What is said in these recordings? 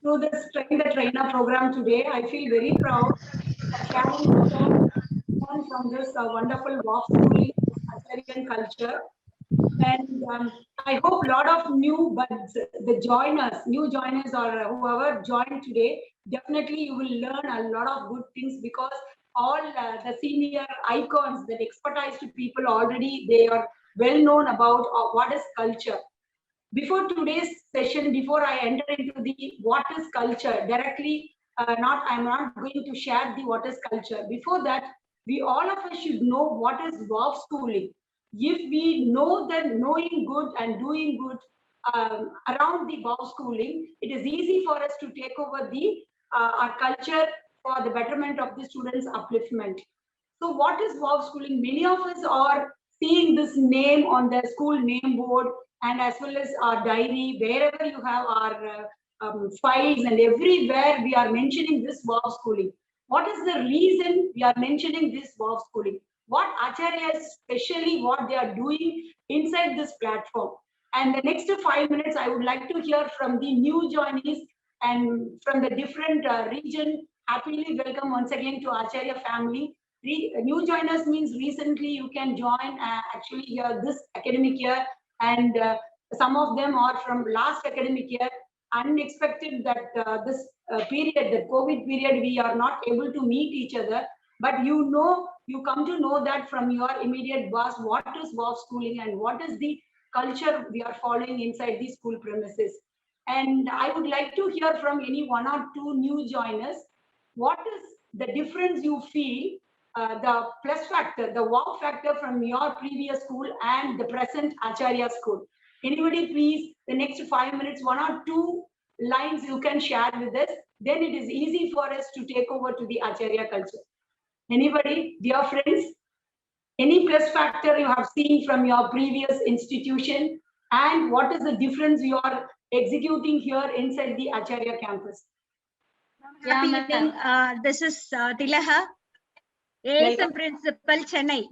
through this Train the Trainer program today. I feel very proud of sharing some from this wonderful WAF schooling, Acharyan culture. And I hope a lot of new buds, the joiners, new joiners or whoever joined today, definitely you will learn a lot of good things because all the senior icons, the expertise people already, they are well known about what is culture. Before today's session, before I enter into the what is culture directly, I'm not going to share the what is culture. Before that, we all of us should know what is WAF schooling. If we know that knowing good and doing good around the WAF schooling, it is easy for us to take over the our culture for the betterment of the students' upliftment. So what is WAF schooling? Many of us are seeing this name on the school name board and as well as our diary, wherever you have our files and everywhere we are mentioning this WAF schooling. What is the reason we are mentioning this WAF schooling? What Acharyas, especially what they are doing inside this platform. And the next 5 minutes, I would like to hear from the new joinees and from the different region. Happily welcome once again to Acharya family. New joiners means recently you can join actually here this academic year, and some of them are from last academic year. Unexpected that this period, the COVID period, we are not able to meet each other. But you know, you come to know that from your immediate boss, what is WAF schooling and what is the culture we are following inside the school premises. And I would like to hear from any one or two new joiners. What is the difference you feel, the plus factor, the wow factor from your previous school and the present Acharya school? Anybody please, the next 5 minutes, one or two lines you can share with us. Then it is easy for us to take over to the Acharya culture. Anybody, dear friends? Any plus factor you have seen from your previous institution, and what is the difference you are executing here inside the Acharya campus? Yeah, evening. This is Tilaha, ASM Principal, Chennai.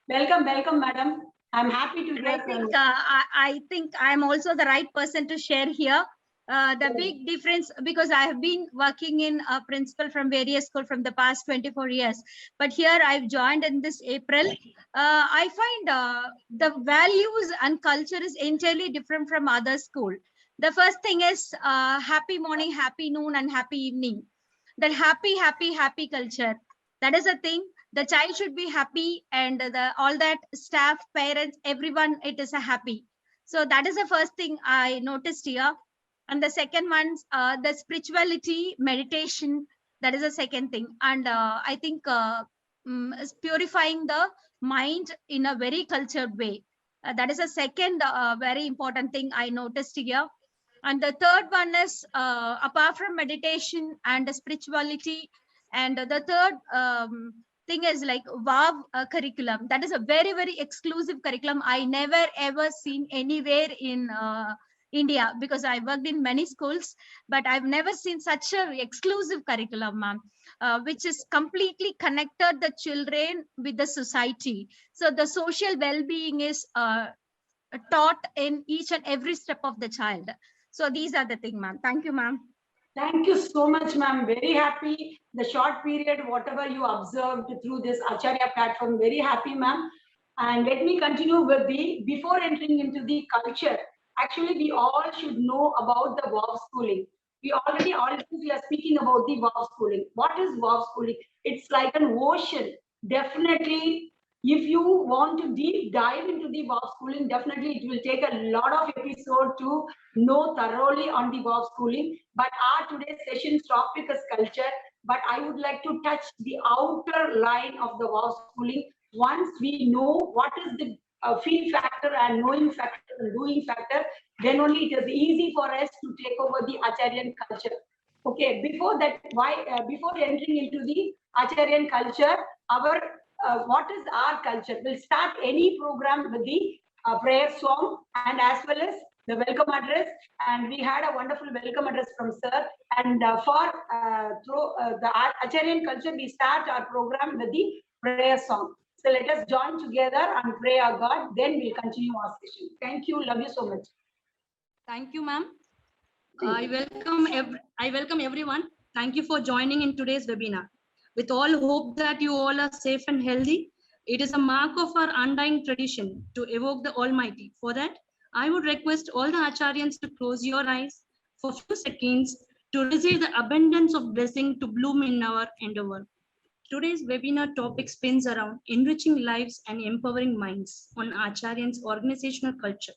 Welcome, madam. I'm happy to hear from you. I think I'm also the right person to share here. The big difference, because I have been working in a principal from various schools from the past 24 years, but here I've joined in this April. I find the values and culture is entirely different from other school. The first thing is happy morning, happy noon, and happy evening. That happy culture. That is a thing. The child should be happy, and all that staff, parents, everyone, it is a happy. So that is the first thing I noticed here. And the second one, the spirituality, meditation, that is the second thing. And I think is purifying the mind in a very cultured way. That is a second very important thing I noticed here. And the third one is apart from meditation and the spirituality, and the third thing is like WAV curriculum. That is a very, very exclusive curriculum. I never ever seen anywhere in India, because I worked in many schools, but I've never seen such an exclusive curriculum, ma'am, which is completely connected the children with the society. So the social well-being is taught in each and every step of the child. So these are the things, ma'am. Thank you, ma'am. Thank you so much, ma'am. Very happy. The short period, whatever you observed through this Acharya platform, very happy, ma'am. And let me continue with before entering into the culture, actually, we all should know about the WAV schooling. We already are speaking about the WAV schooling. What is WAV schooling? It's like an ocean. Definitely, if you want to deep dive into the WAV schooling, definitely it will take a lot of episode to know thoroughly on the WAV schooling. But our today's session's topic is culture. But I would like to touch the outer line of the WAV schooling. Once we know what is the feel factor and knowing factor and doing factor, then only it is easy for us to take over the Acharyan culture. Okay, before that, before entering into the Acharyan culture, our what is our culture? We'll start any program with the prayer song and as well as the welcome address. And we had a wonderful welcome address from sir. And through the Acharyan culture, we start our program with the prayer song. So let us join together and pray our God. Then we'll continue our session. Thank you. Love you so much. Thank you, ma'am. I welcome everyone. Thank you for joining in today's webinar. With all hope that you all are safe and healthy, it is a mark of our undying tradition to evoke the Almighty. For that, I would request all the Acharyans to close your eyes for a few seconds to receive the abundance of blessing to bloom in our endeavor. Today's webinar topic spins around enriching lives and empowering minds on Acharyans' organizational culture.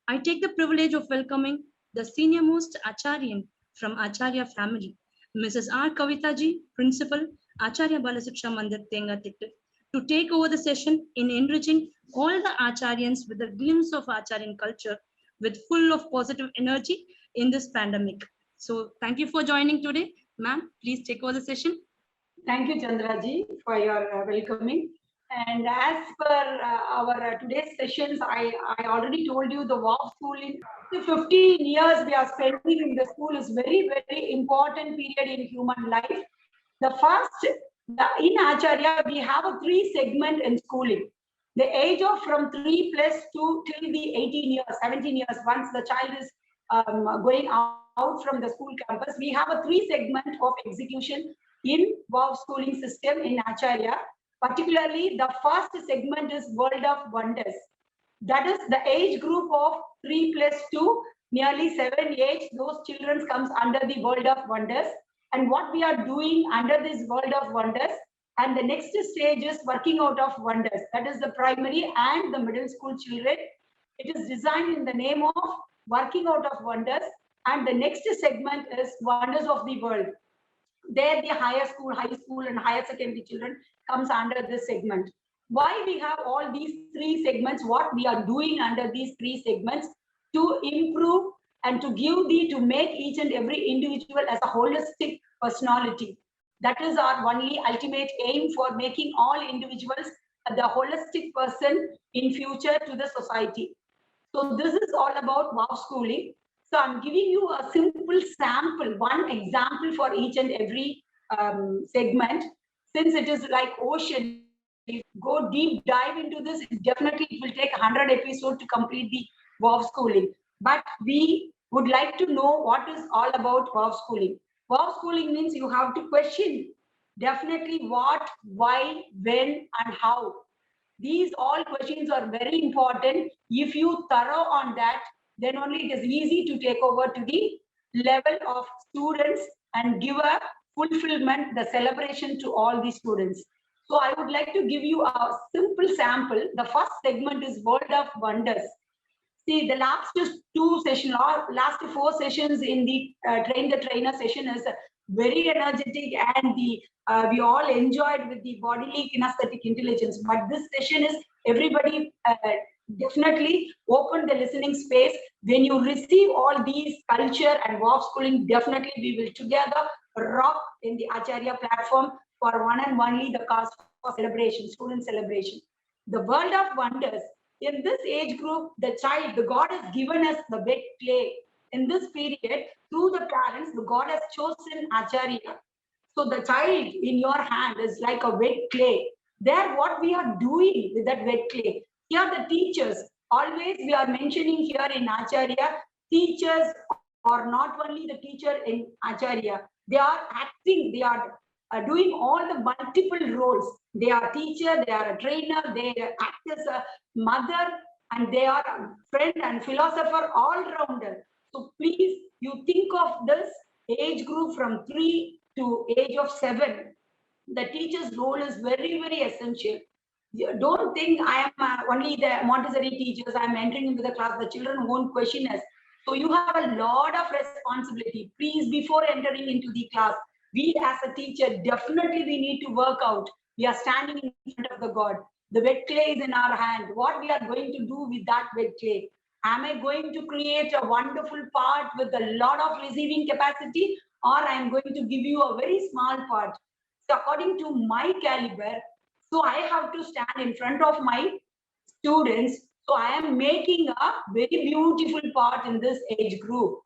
I take the privilege of welcoming the senior-most Acharyan from Acharya family, Mrs. R. Kavitha ji, Principal, Acharya Bala Mandir, Thengaitittu, to take over the session in enriching all the Acharyans with a glimpse of Acharyan culture with full of positive energy in this pandemic. So thank you for joining today. Ma'am, please take over the session. Thank you, Chandraji, for your welcoming. And as per our today's sessions, I already told you the WAF school in the 15 years we are spending in the school is very, very important period in human life. The first, in Acharya, we have a 3 segment in schooling. The age of from 3 plus to till the 18 years, 17 years, once the child is going out from the school campus, we have a 3 segment of execution in WOW schooling system in Acharya. Particularly, the first segment is World of Wonders. That is the age group of 3 plus 2, nearly 7 age. Those children comes under the World of Wonders. And what we are doing under this World of Wonders, and the next stage is working out of wonders. That is the primary and the middle school children. It is designed in the name of working out of wonders. And the next segment is wonders of the world. There the higher school and higher secondary children comes under this segment. Why we have all these 3 segments, what we are doing under these 3 segments to improve and to make each and every individual as a holistic personality. That is our only ultimate aim for making all individuals the holistic person in future to the society. So this is all about WOW schooling. So I'm giving you a simple sample, one example for each and every segment. Since it is like ocean, if you go deep dive into this, definitely it will take 100 episodes to complete the WOW schooling. But we would like to know what is all about WOW schooling. WOW schooling means you have to question definitely what, why, when, and how. These all questions are very important. If you thorough on that, then only it is easy to take over to the level of students and give a fulfillment, the celebration to all the students. So I would like to give you a simple sample. The first segment is World of Wonders. See, the last 2 sessions, last 4 sessions in the Train the Trainer session is very energetic, and we all enjoyed with the bodily kinesthetic intelligence. But this session is everybody definitely open the listening space. When you receive all these culture and WOW schooling, definitely we will together rock in the Acharya platform for one and only the cause for celebration, student celebration. The World of Wonders. In this age group, the child, the God has given us the wet clay. In this period, through the parents, the God has chosen Acharya. So the child in your hand is like a wet clay. There, what we are doing with that wet clay. Here, the teachers, always we are mentioning here in Acharya, teachers are not only the teacher in Acharya, they are acting, they are doing all the multiple roles. They are teacher, they are a trainer, they act as a mother, and they are a friend and philosopher, all rounder. So please, you think of this age group from 3 to age of 7. The teacher's role is very, very essential. You don't think I am only the Montessori teachers, I am entering into the class, the children won't question us. So you have a lot of responsibility. Please, before entering into the class, we as a teacher, definitely we need to work out. We are standing in front of the God. The wet clay is in our hand. What we are going to do with that wet clay? Am I going to create a wonderful part with a lot of receiving capacity, or I am going to give you a very small part? So according to my caliber, so I have to stand in front of my students. So I am making a very beautiful part in this age group.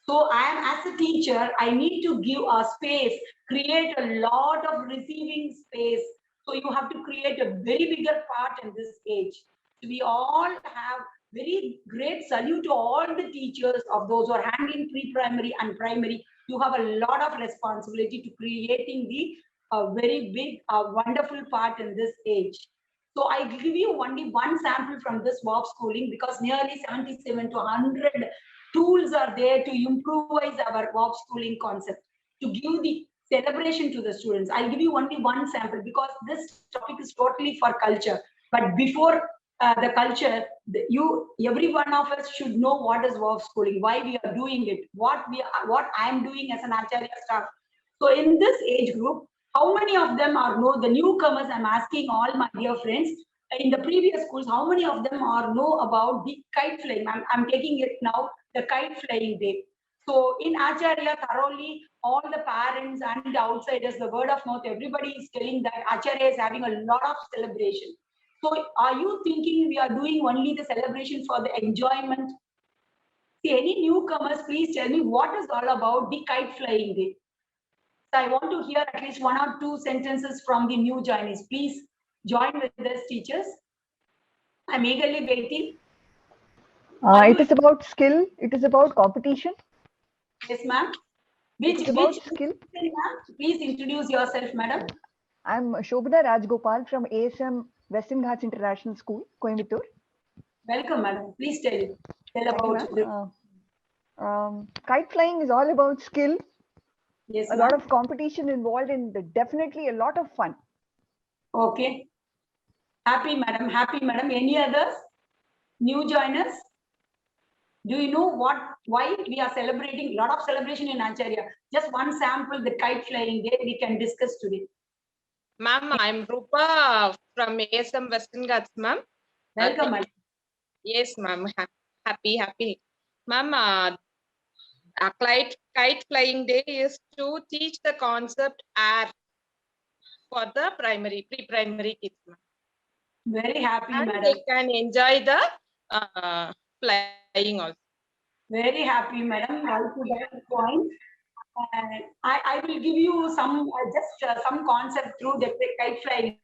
So I am, as a teacher, I need to give a space, create a lot of receiving space. So you have to create a very bigger part in this age. So we all have very great salute to all the teachers of those who are handling pre-primary and primary. You have a lot of responsibility to creating the very big, wonderful part in this age. So I give you only one sample from this WOP schooling because nearly 77 to 100 tools are there to improvise our WOP schooling concept, to give the celebration to the students. I'll give you only one sample because this topic is totally for culture. But before the culture, every one of us should know what is WOP schooling, why we are doing it, what I'm doing as an Acharya staff. So in this age group, how many of them are know the newcomers? I'm asking all my dear friends in the previous schools, how many of them are know about the kite flying? I'm taking it now, the kite flying day. So in Acharya, thoroughly, all the parents and the outsiders, the word of mouth, everybody is telling that Acharya is having a lot of celebration. So are you thinking we are doing only the celebration for the enjoyment? See, any newcomers, please tell me what is all about the kite flying day. So I want to hear at least 1 or 2 sentences from the new joinees. Please join with us, teachers. I'm eagerly waiting. It is about skill. It is about competition. Yes, ma'am. Which skill? Please introduce yourself, madam. I'm Shobhita Rajgopal from ASM Western Ghats International School, Coimbatore. Welcome, madam. Please tell about this. Kite flying is all about skill. Yes, a lot of competition involved and definitely a lot of fun. Okay. Happy, madam. Happy, madam. Any others? New joiners? Do you know why we are celebrating? A lot of celebration in Acharya. Just one sample, the kite flying day, we can discuss today. Ma'am, I'm Rupa from ASM Western Ghats, ma'am. Welcome, madam. Yes, ma'am. Happy. Ma'am, kite flying day is to teach the concept air for the pre-primary kids, ma'am. Very happy, and madam. They can enjoy the flying also. Very happy, madam. Right to that point. I will give you some some concept through the kite flying.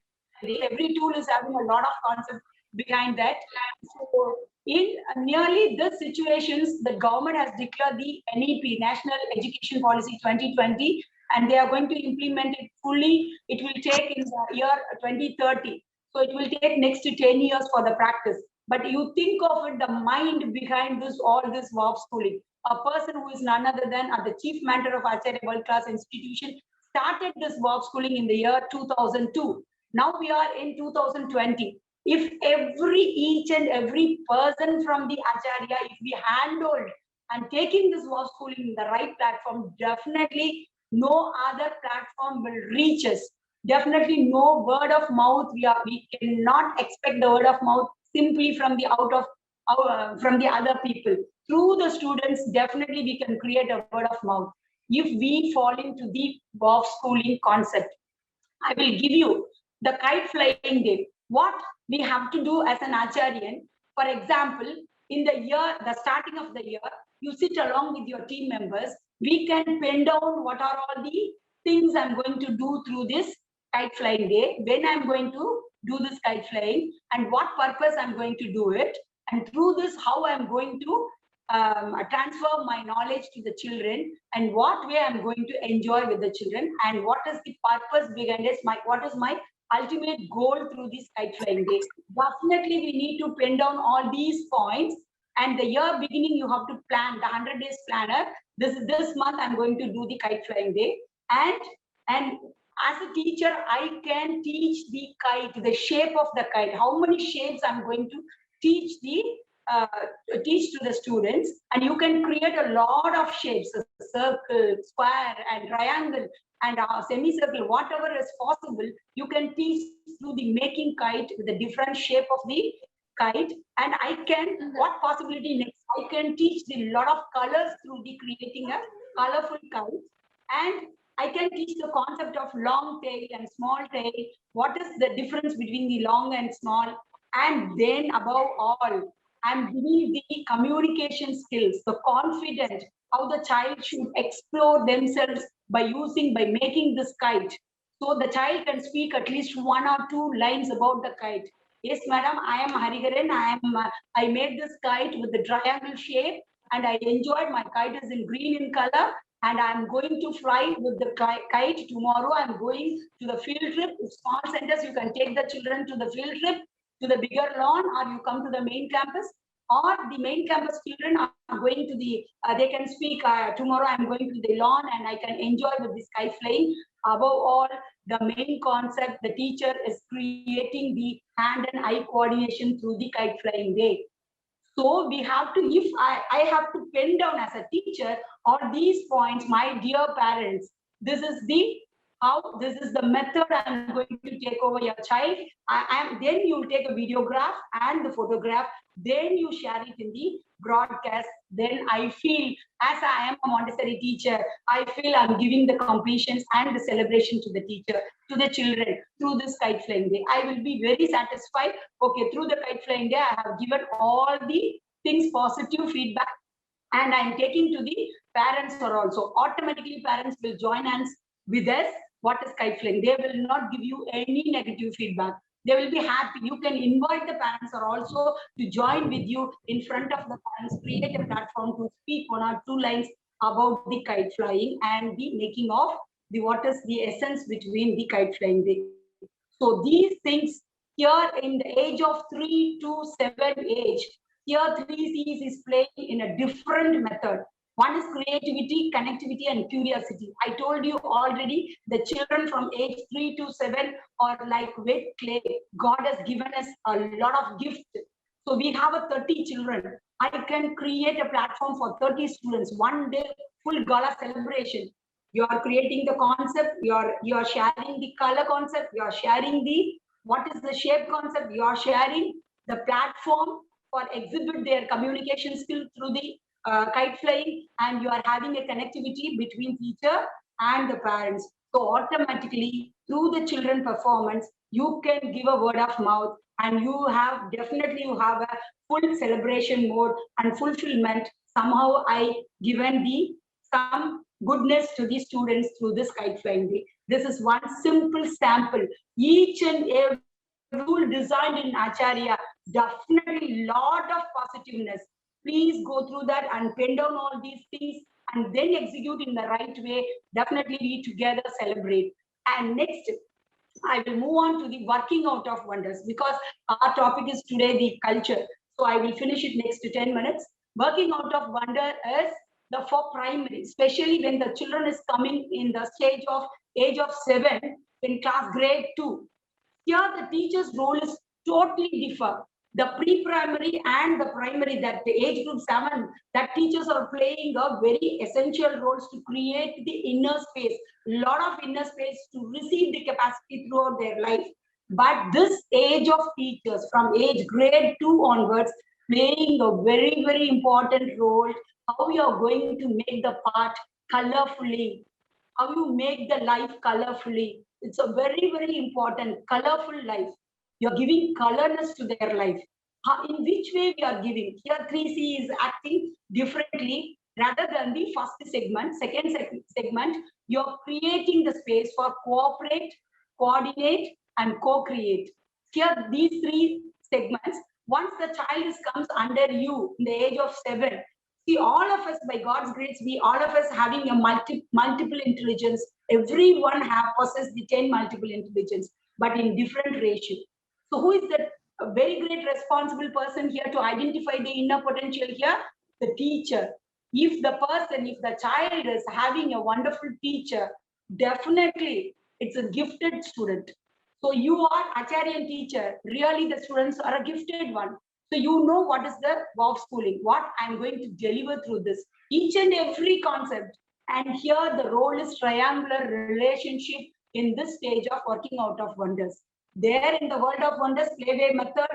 Every tool is having a lot of concept behind that. So in nearly the situations, the government has declared the NEP, National Education Policy 2020, and they are going to implement it fully. It will take in the year 2030. So it will take next to 10 years for the practice. But you think of it, the mind behind all this WOP schooling. A person who is none other than the chief mentor of Acharya World Class Institution started this WOP schooling in the year 2002. Now we are in 2020. If each and every person from the Acharya, if we handled and taking this WOP schooling in the right platform, definitely no other platform will reach us. Definitely no word of mouth. We cannot expect the word of mouth simply from the from the other people. Through the students, definitely we can create a word of mouth. If we fall into the WOP schooling concept, I will give you the kite flying day. What we have to do as an Acharyan, for example, in the starting of the year, you sit along with your team members. We can pen down what are all the things I'm going to do through this kite flying day, when I'm going to do this kite flying, and what purpose I'm going to do it, and through this, how I'm going to transfer my knowledge to the children, and what way I'm going to enjoy with the children, and what is the purpose behind it, what is my ultimate goal through this kite flying day. Definitely we need to pen down all these points, and the year beginning you have to plan the 100 days planner. This month I'm going to do the kite flying day, and as a teacher I can teach the kite, the shape of the kite, how many shapes I'm going to teach to the students, and you can create a lot of shapes, a circle, square, and triangle, and a semicircle, whatever is possible. You can teach through the making kite with the different shape of the kite, and I can, what possibility next? I can teach the lot of colors through the creating a colorful kite, and I can teach the concept of long tail and small tail. What is the difference between the long and small? And then above all, I'm giving the communication skills, the confidence, how the child should explore themselves by making this kite. So the child can speak at least 1 or 2 lines about the kite. Yes, madam, I am Hariharan. I made this kite with the triangle shape and I enjoyed. My kite is in green in color and I'm going to fly with the kite tomorrow. I'm going to the field trip. Small centers, you can take the children to the field trip, to the bigger lawn, or you come to the main campus, or the main campus children are going to the, they can speak, tomorrow I'm going to the lawn and I can enjoy with this kite flying. Above all, the main concept, the teacher is creating the hand and eye coordination through the kite flying day. So we have to, if I have to pen down as a teacher all these points, my dear parents, this is the how, this is the method I'm going to take over your child. Then you'll take a videograph and the photograph, then you share it in the broadcast. Then I feel, as I am a Montessori teacher, I feel I'm giving the completions and the celebration to the teacher, to the children through this kite flying day. I will be very satisfied. Okay, through the kite flying day, I have given all the things, positive feedback, and I'm taking to the parents are also. Automatically, parents will join hands with us. What is kite flying? They will not give you any negative feedback. They will be happy. You can invite the parents or also to join with you in front of the parents, create a platform to speak 1 or 2 lines about the kite flying and the making of the, what is the essence between the kite flying day. So these things here in the age of 3 to 7 age, here 3 C's is playing in a different method. One is creativity, connectivity, and curiosity. I told you already, the children from age 3 to 7 are like wet clay. God has given us a lot of gifts. So we have a 30 children. I can create a platform for 30 students. One day, full gala celebration. You are creating the concept. You are sharing the color concept. You are sharing the what is the shape concept. You are sharing the platform for exhibit their communication skill through the kite flying, and you are having a connectivity between teacher and the parents. So automatically through the children performance, you can give a word of mouth, and you have definitely you have a full celebration mode and fulfillment. Somehow I given the some goodness to the students through this kite flying day. This is one simple sample. Each and every rule designed in Acharya, definitely lot of positiveness. Please go through that and pen down all these things and then execute in the right way. Definitely we together celebrate. And next, I will move on to the working out of wonders, because our topic is today the culture. So I will finish it next to 10 minutes. Working out of wonder is the for primary, especially when the children is coming in the stage of age of 7 in class grade 2. Here the teacher's role is totally different. The pre-primary and the primary, that the age group 7, that teachers are playing a very essential roles to create the inner space, lot of inner space to receive the capacity throughout their life. But this age of teachers from age grade 2 onwards, playing a very, very important role, how you are going to make the part colorfully, how you make the life colorfully. It's a very, very important, colorful life. You're giving colorness to their life. In which way we are giving? Here 3C is acting differently rather than the first segment. Second segment, you're creating the space for cooperate, coordinate, and co-create. Here these 3 segments, once the child comes under you in the age of 7, see, all of us, by God's grace, we all of us having a multiple intelligence. Everyone possesses the 10 multiple intelligence, but in different ratio. So who is the very great responsible person here to identify the inner potential here? The teacher. If the person, if the child is having a wonderful teacher, definitely it's a gifted student. So you are Acharyan teacher. Really, the students are a gifted one. So you know what is the wow schooling, what I'm going to deliver through this, each and every concept. And here the role is triangular relationship in this stage of working out of wonders. There in the world of wonders, playway method,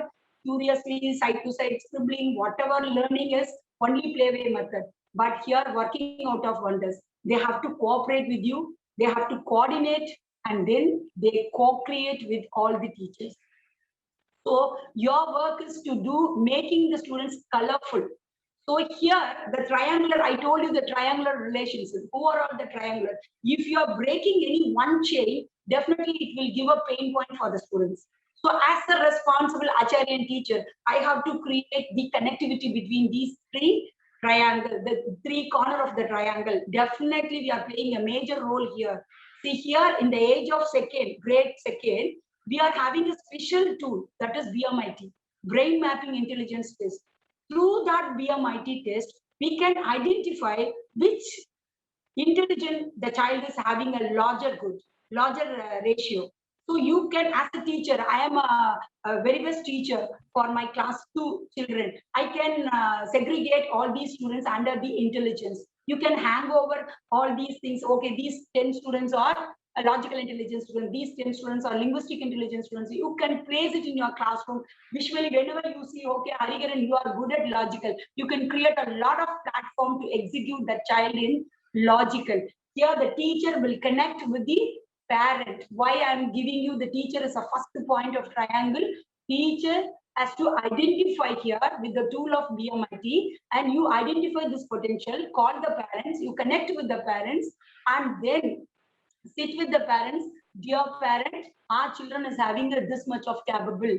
curiously, side to side scribbling, whatever learning is, only playway method. But here working out of wonders, they have to cooperate with you, they have to coordinate, and then they co-create with all the teachers. So your work is to do making the students colorful. So here the triangular, I told you the triangular relationship. Who are all the triangular? If you are breaking any one chain, definitely it will give a pain point for the students. So as a responsible Acharyan teacher, I have to create the connectivity between these three triangle, the three corner of the triangle. Definitely we are playing a major role here. See here in the age of grade second, we are having a special tool that is BMIT, Brain Mapping Intelligence Test. Through that BMIT test, we can identify which intelligent the child is having a larger ratio. So you can, as a teacher, I am a very best teacher for my class 2 children. I can segregate all these students under the intelligence. You can hang over all these things. Okay, these 10 students are a logical intelligence student. These 10 students are linguistic intelligence students. You can place it in your classroom. Visually, whenever you see, okay, Hariharan, you are good at logical, you can create a lot of platform to execute that child in logical. Here, the teacher will connect with the parent. Why I am giving you the teacher is a first point of triangle. Teacher has to identify here with the tool of BMIT, and you identify this potential, call the parents, you connect with the parents, and then sit with the parents. Dear parent, our children is having this much of capable.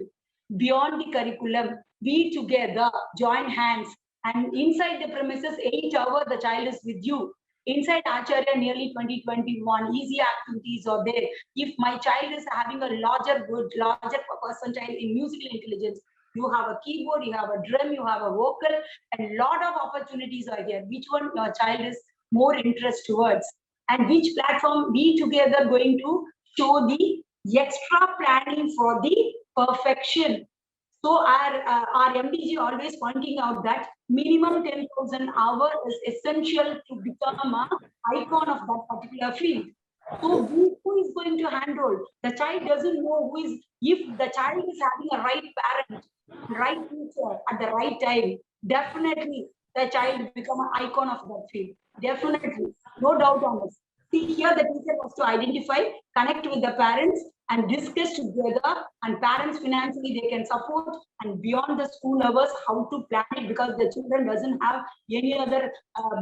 Beyond the curriculum, we together join hands, and inside the premises, 8 hours the child is with you. Inside Acharya, nearly 2021, easy activities are there. If my child is having a larger percentile in musical intelligence, you have a keyboard, you have a drum, you have a vocal, and lot of opportunities are here. Which one your child is more interest towards? And which platform we together going to show the extra planning for the perfection. So our MDG always pointing out that minimum 10,000 hours is essential to become an icon of that particular field. So who is going to handle? The child doesn't know who is, if the child is having a right parent, right teacher at the right time, definitely the child become an icon of that field. Definitely, no doubt on this. See here, the teacher has to identify, connect with the parents, and discuss together, and parents financially they can support, and beyond the school hours how to plan it, because the children doesn't have any other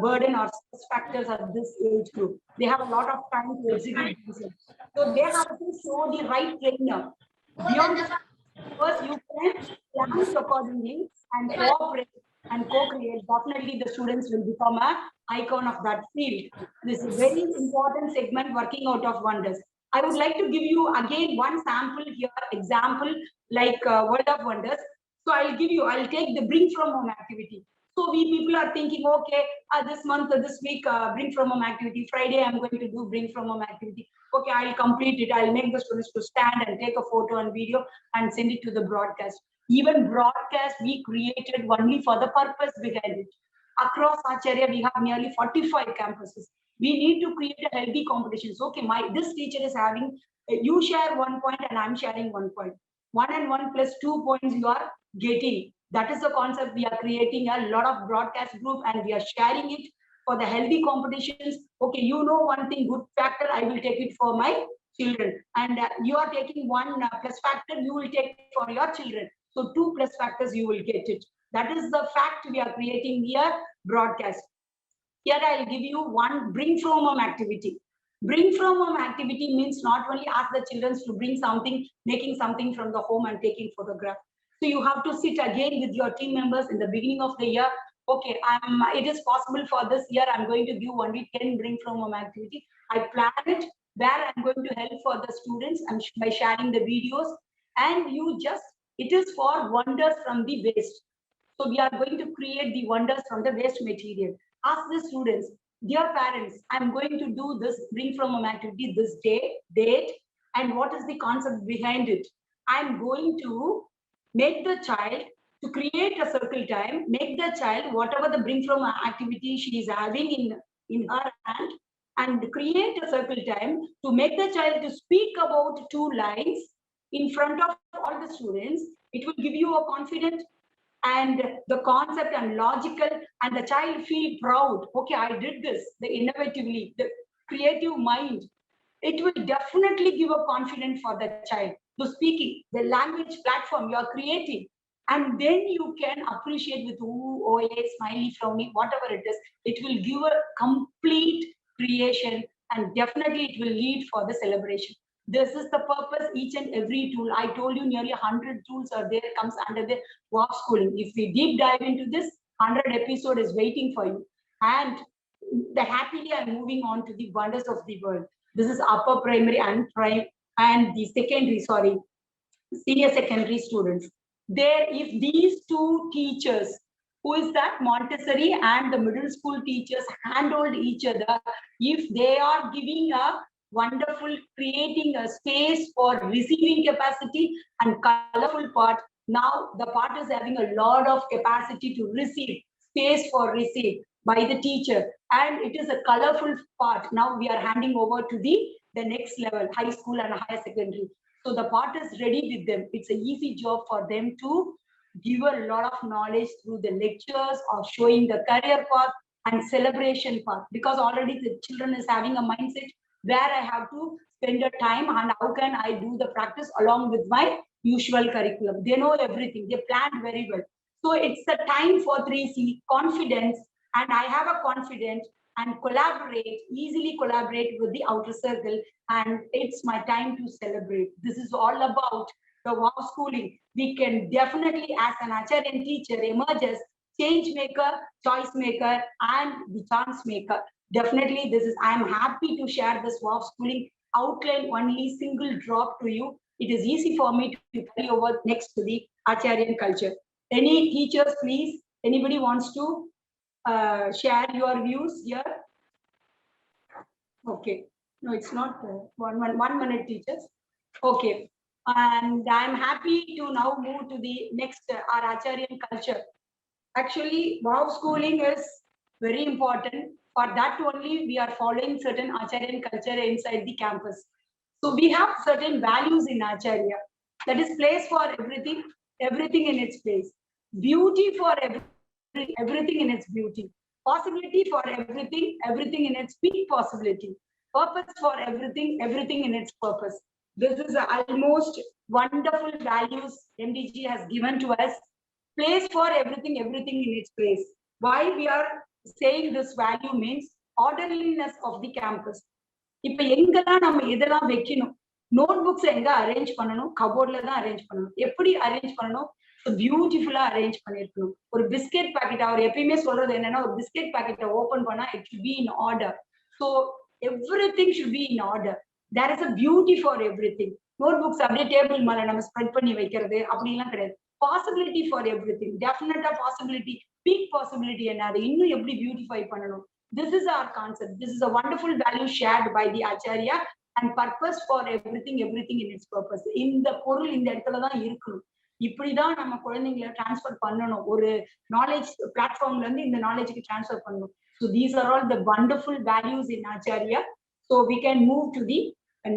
burden or stress factors at this age group. They have a lot of time to execute this. So they have to show the right trainer. Beyond the hours, you can plan accordingly and cooperate and co-create. Definitely the students will become an icon of that field. This is a very important segment, working out of wonders. I would like to give you again one sample here, example like World of Wonders. So I'll take the bring from home activity. So we people are thinking, okay, this month, this week, bring from home activity. Friday, I'm going to do bring from home activity. Okay, I'll complete it. I'll make the students to stand and take a photo and video and send it to the broadcast. Even broadcast, we created only for the purpose behind it. Across Acharya, we have nearly 45 campuses. We need to create a healthy competitions. Okay, this teacher is having, you share 1 point and I'm sharing 1 point. 1 and 1 plus 2 points you are getting. That is the concept. We are creating a lot of broadcast group and we are sharing it for the healthy competitions. Okay, you know one thing, good factor, I will take it for my children. And you are taking 1 plus factor, you will take for your children. So 2 plus factors, you will get it. That is the fact we are creating here, broadcast. Here I'll give you one bring from home activity. Bring from home activity means not only ask the children to bring something, making something from the home and taking photograph. So you have to sit again with your team members in the beginning of the year. Okay, it is possible for this year, I'm going to give only 10 bring from home activity. I plan it where I'm going to help for the students by sharing the videos. And it is for wonders from the waste. So we are going to create the wonders from the waste material. Ask the students, dear parents, I'm going to do this bring from home activity this date, and what is the concept behind it? I'm going to make the child to create a circle time, make the child whatever the bring from activity she is having in her hand, and create a circle time to make the child to speak about 2 lines in front of all the students. It will give you a confident and the concept and logical, and the child feel proud. Okay, I did this, the innovatively, the creative mind. It will definitely give a confidence for the child to speaking, the language platform you are creating. And then you can appreciate with OA, smiley, frowny, whatever it is. It will give a complete creation, and definitely it will lead for the celebration. This is the purpose, each and every tool. I told you nearly 100 tools are there, comes under the WAF schooling. If we deep dive into this, 100 episode is waiting for you. And happily I'm moving on to the wonders of the world. This is upper primary and the secondary, senior secondary students. There, if these two teachers, who is that Montessori and the middle school teachers handhold each other, if they are giving a wonderful, creating a space for receiving capacity and colorful part, now the part is having a lot of capacity to receive, space for receive by the teacher, and it is a colorful part. Now we are handing over to the next level, high school and higher secondary. So the part is ready with them. It's an easy job for them to give a lot of knowledge through the lectures or showing the career path and celebration path, because already the children is having a mindset where I have to spend the time and how can I do the practice along with my usual curriculum. They know everything. They planned very well. So it's the time for 3C, confidence, and I have a confidence and easily collaborate with the outer circle, and it's my time to celebrate. This is all about the WOW schooling. We can definitely, as an Acharyan teacher, emerge as change maker, choice maker, and the chance maker. Definitely, I am happy to share this WOW schooling outline, only single drop to you. It is easy for me to carry over next to the Acharyan culture. Any teachers, please? Anybody wants to share your views here? Okay. No, it's not 1 minute, teachers. Okay. And I'm happy to now move to the next, our Acharyan culture. Actually, WOW schooling is very important. For that only, we are following certain Acharyan culture inside the campus. So we have certain values in Acharya. That is place for everything, everything in its place. Beauty for everything in its beauty. Possibility for everything, everything in its peak possibility. Purpose for everything, everything in its purpose. This is almost wonderful values MDG has given to us. Place for everything, everything in its place. Why we are saying this value means orderliness of the campus. இப்ப எங்கெல்லாம் நம்ம இதெல்லாம் வைக்கணும், note books எங்க arrange பண்ணணும், கபோர்ட்ல தான் arrange பண்ணணும். எப்படி அரேஞ்ச் பண்ணணும்? பியூட்டிஃபுல்லா அரேஞ்ச் பண்ணிருக்கணும். ஒரு பிஸ்கெட் பாக்கெட், அவர் எப்பயுமே சொல்றது என்னன்னா, ஒரு பிஸ்கெட் பாக்கெட்டை ஓபன் பண்ணா it should be in order. So everything should be in order. There is a beauty for everything. Notebooks அப்படியே டேபிள் மேல நம்ம ஸ்ப்ரெட் பண்ணி வைக்கிறது அப்படிலாம் கிடையாது. பாசிபிலிட்டி ஃபார் எவ்ரிதிங், டெஃபினட்டா பாசிபிலிட்டி, பீக் பாசிபிலிட்டி என்ன, அதை இன்னும் எப்படி பியூட்டிஃபை பண்ணணும். This is our concept. This is a wonderful value shared by the Acharya, and purpose for everything, everything in its purpose. இந்த பொருள் இந்த இடத்துல தான் இருக்கணும். இப்படிதான் நம்ம குழந்தைங்களை டிரான்ஸ்ஃபர் பண்ணணும். ஒரு நாலேஜ் பிளாட்ஃபார்ம்ல இருந்து இந்த நாலேஜுக்கு டிரான்ஸ்ஃபர் பண்ணணும். So these are all the wonderful values in Acharya. So we can move to the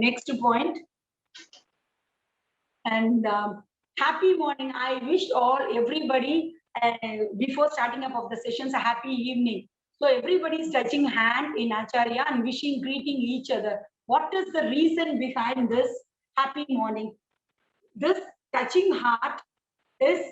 next point. And happy morning. I wish everybody before starting up of the sessions a happy evening. So everybody is touching hand in Acharya and wishing, greeting each other. What is the reason behind this happy morning? This touching heart is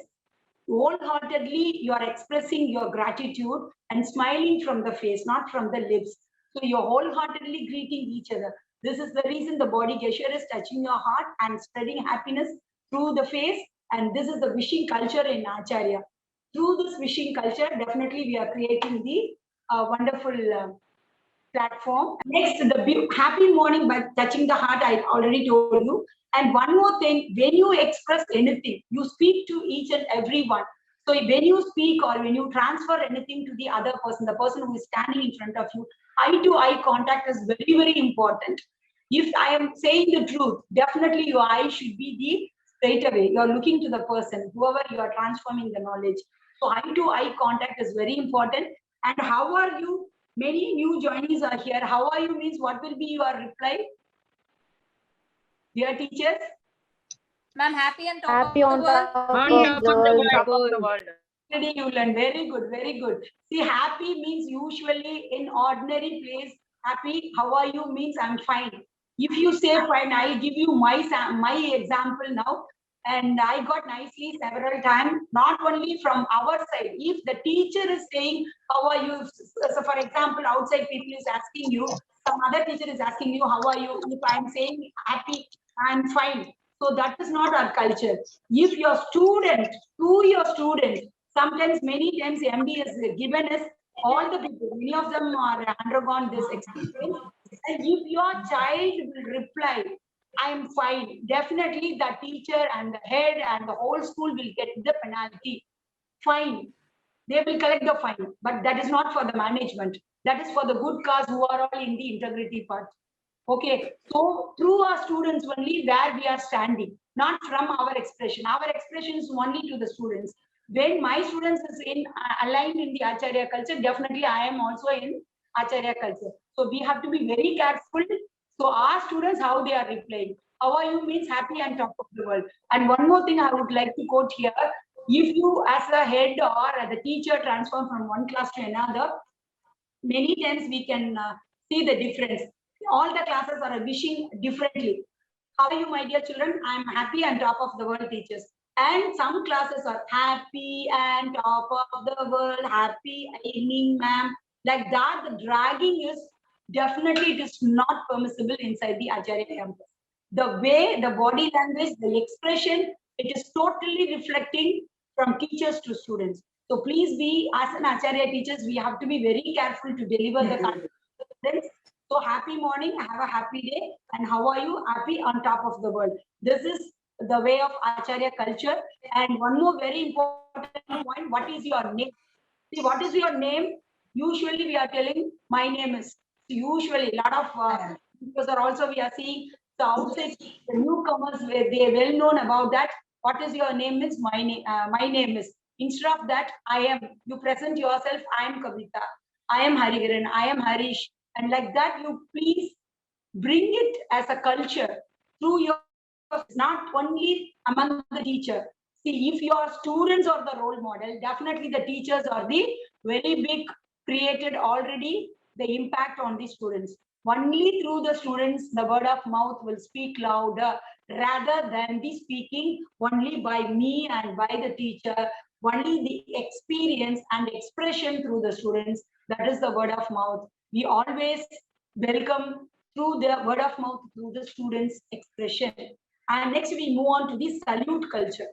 wholeheartedly you are expressing your gratitude and smiling from the face, not from the lips. So you're wholeheartedly greeting each other. This is the reason the body gesture is touching your heart and spreading happiness through the face. And this is the wishing culture in Acharya. Through this wishing culture, definitely we are creating the wonderful platform. Next, the happy morning by touching the heart, I already told you. And one more thing, when you express anything, you speak to each and every one. So when you speak or when you transfer anything to the other person, the person who is standing in front of you, eye-to-eye contact is very, very important. If I am saying the truth, definitely your eye should be the straight away. You are looking to the person, whoever you are transforming the knowledge. So eye-to-eye contact is very important. And how are you? Many new joinees are here. How are you means what will be your reply? Dear teachers? Ma'am, happy and top Happy of on the world. top of the world. You learn. Very good, very good. See, happy means usually in ordinary place, happy, how are you means I'm fine. If you say fine, I'll give you my example now. And I got nicely several times, not only from our side. If the teacher is saying, how are you? So for example, outside people is asking you, some other teacher is asking you, how are you? If I'm saying happy, I'm fine. So that is not our culture. If your student, to your student, sometimes many times MD has given us all the people, many of them are undergone this experience. And if your child will reply, I'm fine, definitely the teacher and the head and the whole school will get the penalty. Fine. They will collect the fine, but that is not for the management. That is for the good cause who are all in the integrity part. Okay, so through our students only where we are standing, not from our expression. Our expression is only to the students. When my students is in aligned in the Acharya culture, definitely I am also in Acharya culture. So we have to be very careful. So our students, how they are replying. How are you means happy and top of the world. And one more thing I would like to quote here. If you as a head or as a teacher transform from one class to another, many times we can see the difference. All the classes are wishing differently. How are you, my dear children? I'm happy and top of the world teachers. And some classes are happy and top of the world, happy evening, ma'am. Like that, the dragging is definitely it is not permissible inside the Acharya campus. The way, the body language, the expression, it is totally reflecting from teachers to students. So please be, as an Acharya teachers, we have to be very careful to deliver the content to students. So happy morning, have a happy day, and how are you? Happy on top of the world. This is the way of Acharya culture. And one more very important point, what is your name? See, what is your name? Usually we are telling, my name is. Usually, a lot of because are also we are seeing the outside, the newcomers, where they are well known about that. What is your name is? My name is. Instead of that, I am. You present yourself, I am Kavitha. I am Hariharan. I am Harish. And like that, you please bring it as a culture through your, not only among the teacher. See, if your students are the role model, definitely the teachers are the very big created already the impact on the students. Only through the students, the word of mouth will speak louder rather than the speaking only by me and by the teacher. Only the experience and expression through the students, that is the word of mouth. We always welcome through the word of mouth, through the students' expression. And next we move on to the salute culture.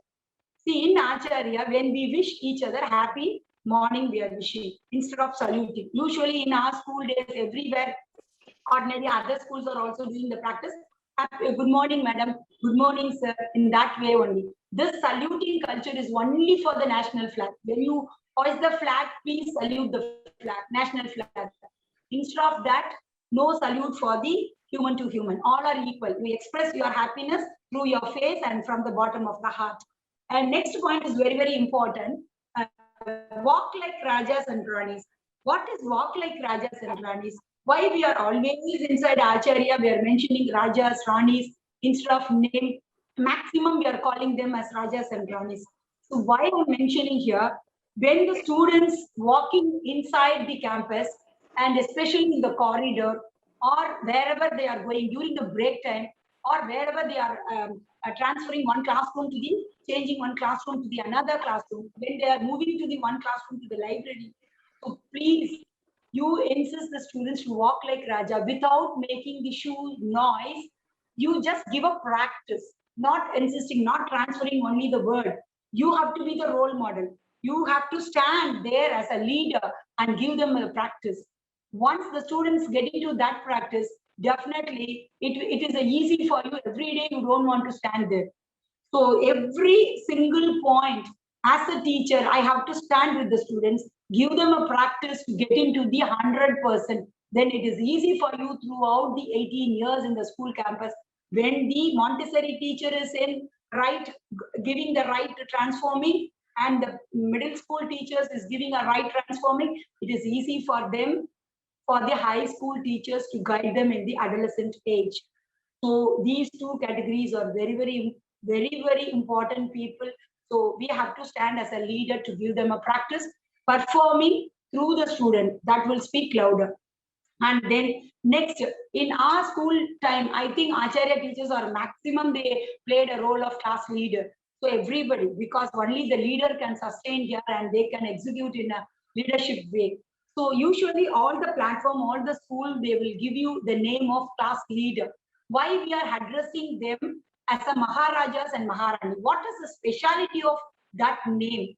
See, in Acharya, when we wish each other happy morning, we are wishing instead of saluting. Usually in our school days, everywhere, ordinary other schools are also doing the practice. Good morning, madam. Good morning, sir. In that way only. This saluting culture is only for the national flag. When you hoist the flag, please salute the flag, national flag. Instead of that, no salute for the human to human. All are equal. We express your happiness through your face and from the bottom of the heart. And next point is very, very important. Walk like Rajas and Ranis. What is walk like Rajas and Ranis? Why we are always inside Acharya, we are mentioning Rajas, Ranis, instead of name, maximum we are calling them as Rajas and Ranis. So why I'm mentioning here, when the students walking inside the campus, and especially in the corridor, or wherever they are going during the break time, or wherever they are transferring one classroom to the, changing one classroom to the another classroom, when they are moving to the one classroom to the library. So please, you insist the students to walk like Raja without making the shoe noise. You just give a practice, not insisting, not transferring only the word. You have to be the role model. You have to stand there as a leader and give them a practice. Once the students get into that practice, definitely it is easy for you. Every day you don't want to stand there. So every single point, as a teacher, I have to stand with the students, give them a practice to get into the 100%. Then it is easy for you throughout the 18 years in the school campus. When the Montessori teacher is in right, giving the right transforming, and the middle school teachers is giving a right transforming, it is easy for them, for the high school teachers to guide them in the adolescent age. So these two categories are very, very important people. So we have to stand as a leader to give them a practice, performing through the student that will speak louder. And then next, in our school time, I think Acharya teachers are maximum, they played a role of class leader. So everybody, because only the leader can sustain here and they can execute in a leadership way. So usually all the platform, all the school, they will give you the name of class leader. Why we are addressing them as a Maharajas and Maharani? What is the speciality of that name?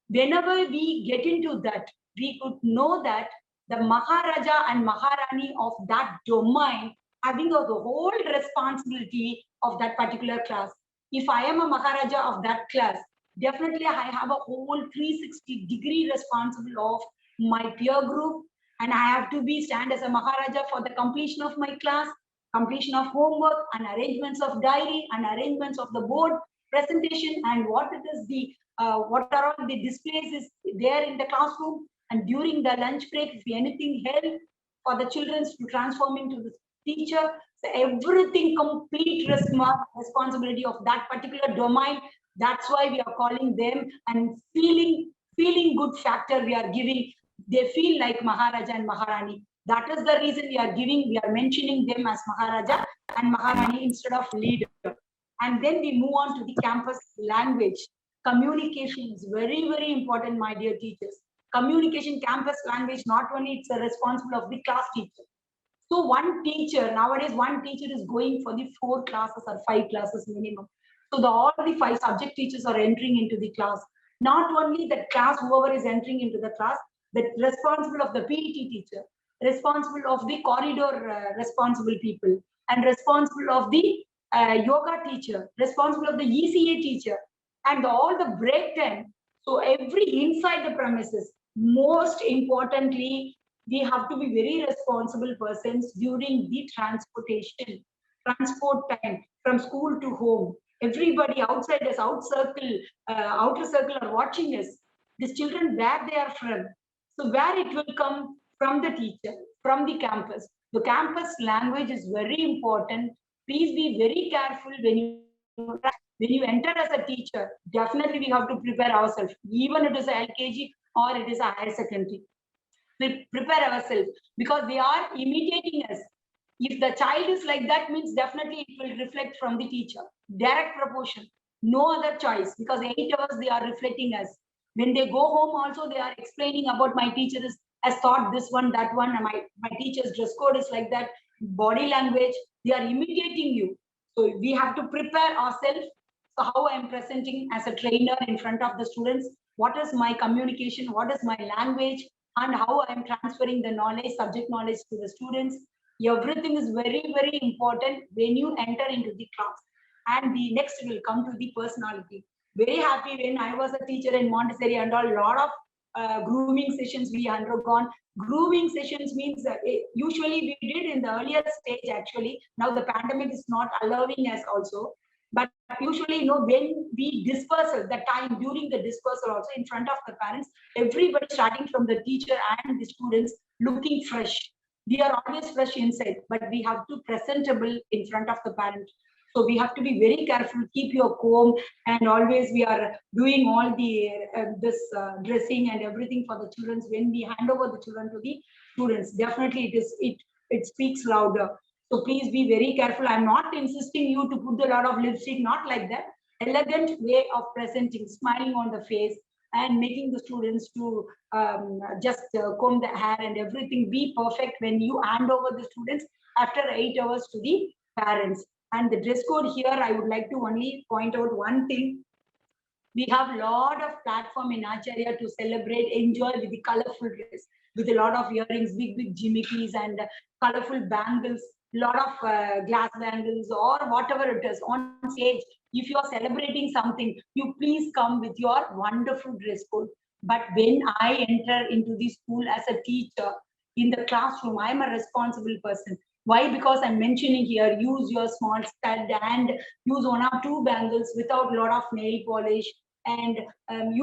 Whenever we get into that, we could know that the Maharaja and Maharani of that domain having the whole responsibility of that particular class. If I am a Maharaja of that class, definitely I have a whole 360-degree responsible of my peer group, and I have to be stand as a Maharaja for the completion of my class, completion of homework, and arrangements of diary, and arrangements of the board presentation, and what it is the what are all the displays is there in the classroom, and during the lunch break, if anything help for the children to transform into the teacher. So everything complete responsibility of that particular domain. That's why we are calling them, and feeling good factor we are giving. They feel like Maharaja and Maharani. That is the reason we are mentioning them as Maharaja and Maharani instead of leader. And then we move on to the campus language. Communication is very, very important, my dear teachers. Communication, campus language, not only it's a responsible of the class teacher. So one teacher, nowadays one teacher is going for the 4 classes or 5 classes minimum. So all the 5 subject teachers are entering into the class. Not only the class, whoever is entering into the class, the responsible of the PET teacher, responsible of the corridor responsible people, and responsible of the yoga teacher, responsible of the ECA teacher, and all the break time. So every inside the premises, most importantly, we have to be very responsible persons during the transportation, transport time from school to home. Everybody outside us, outer circle are watching us. These children, where they are from. So where it will come from the teacher, from the campus. The campus language is very important. Please be very careful when you enter as a teacher. Definitely we have to prepare ourselves, even it is a LKG or it is a higher secondary. We prepare ourselves because they are imitating us. If the child is like that, means definitely it will reflect from the teacher. Direct proportion, no other choice, because 8 hours they are reflecting us. When they go home also, they are explaining about my teacher has taught this one, that one, and my teacher's dress code is like that. Body language, they are imitating you. So we have to prepare ourselves. So how I am presenting as a trainer in front of the students, what is my communication, what is my language, and how I am transferring the knowledge, subject knowledge to the students. Everything is very, very important when you enter into the class. And the next will come to the personality. Very happy when I was a teacher in Montessori and a lot of grooming sessions we undergone. Grooming sessions means usually we did in the earlier stage actually. Now the pandemic is not allowing us also. But usually, when we dispersal, the time during the dispersal also in front of the parents, everybody starting from the teacher and the students looking fresh. We are always fresh inside, but we have to presentable in front of the parent. So we have to be very careful, keep your comb, and always we are doing all the dressing and everything for the children. When we hand over the children to the students, definitely it speaks louder. So please be very careful. I'm not insisting you to put a lot of lipstick, not like that. Elegant way of presenting, smiling on the face, and making the students to just comb the hair and everything be perfect when you hand over the students after 8 hours to the parents. And the dress code here, I would like to only point out one thing. We have a lot of platform in Acharya to celebrate, enjoy with the colorful dress, with a lot of earrings, big jimmickis and colorful bangles, lot of glass bangles or whatever it is on stage. If you are celebrating something, you please come with your wonderful dress code. But when I enter into the school as a teacher in the classroom, I am a responsible person. Why? Because I'm mentioning here, use your small stud and use 1 or 2 bangles without a lot of nail polish. And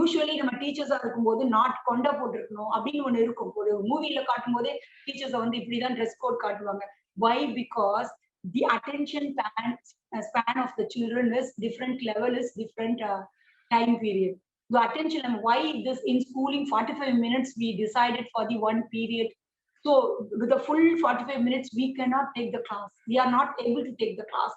usually நம்ம டீச்சர்ஸா இருக்கும்போது not கொண்ட போட்டிருக்கணும் அப்படின்னு ஒண்ணு இருக்கும். ஒரு மூவில காட்டும் போதே டீச்சர்ஸை வந்து இப்படிதான் ட்ரெஸ் கோட் காட்டுவாங்க. Why? Because the attention span of the children is different level, is different time period. The attention, and why this in schooling 45 minutes we decided for the one period. So with the full 45 minutes, we cannot take the class. We are not able to take the class.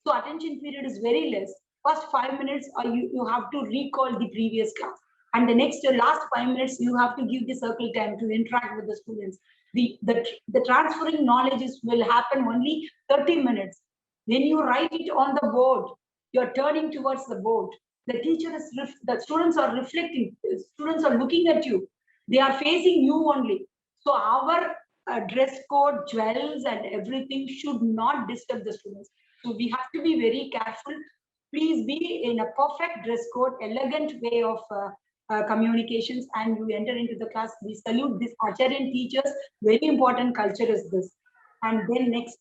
So attention period is very less. First 5 minutes, you have to recall the previous class. And the next last 5 minutes, you have to give the circle time to interact with the students. The transferring knowledge will happen only 30 minutes. When you write it on the board, you're turning towards the board. The the students are reflecting, students are looking at you. They are facing you only. So our dress code, jewels and everything should not disturb the students. So we have to be very careful. Please be in a perfect dress code, elegant way of communications, and you enter into the class. We salute this Acharyan teachers. Very important culture is this. And then next,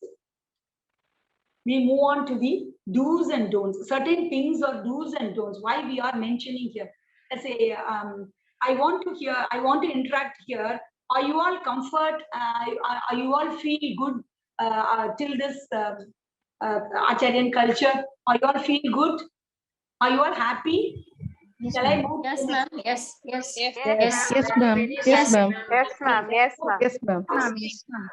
we move on to the do's and don'ts. Certain things are do's and don'ts. Why we are mentioning here? Let's say, I want to interact here. Are you all comfort? Are you all feel good till this Acharyan culture? Are you all feel good? Are you all happy? Shall I move? Yes, ma'am. Yes, yes. Yes. Yes, ma'am. Yes, ma'am. Yes, ma'am. Yes, ma'am. Yes, ma'am.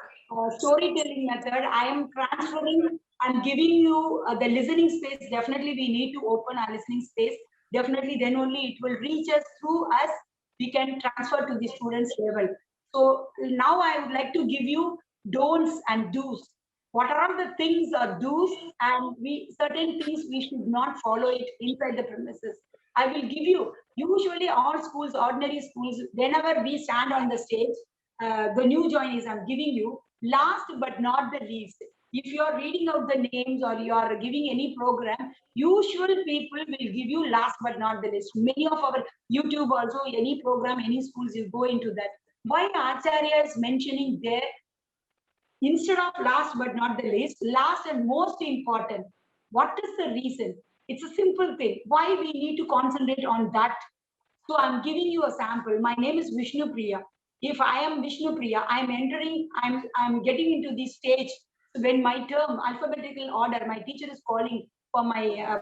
Storytelling method, I am transferring, I'm giving you the listening space. Definitely we need to open our listening space. Definitely then only it will reach us through us. We can transfer to the students level. So now I would like to give you don'ts and do's. What are the things are do's, and certain things we should not follow it inside the premises. I will give you, usually all schools, ordinary schools, whenever we stand on the stage, the new joinees I'm giving you, last but not the least. If you are reading out the names or you are giving any program, usual people will give you last but not the least. Many of our YouTube also, any program, any schools, you go into that. Why Acharya is mentioning there, instead of last but not the least, last and most important. What is the reason? It's a simple thing. Why we need to concentrate on that? So I'm giving you a sample. My name is Vishnu Priya. If I am Vishnu Priya, I'm getting into the stage when my term, alphabetical order, my teacher is calling for my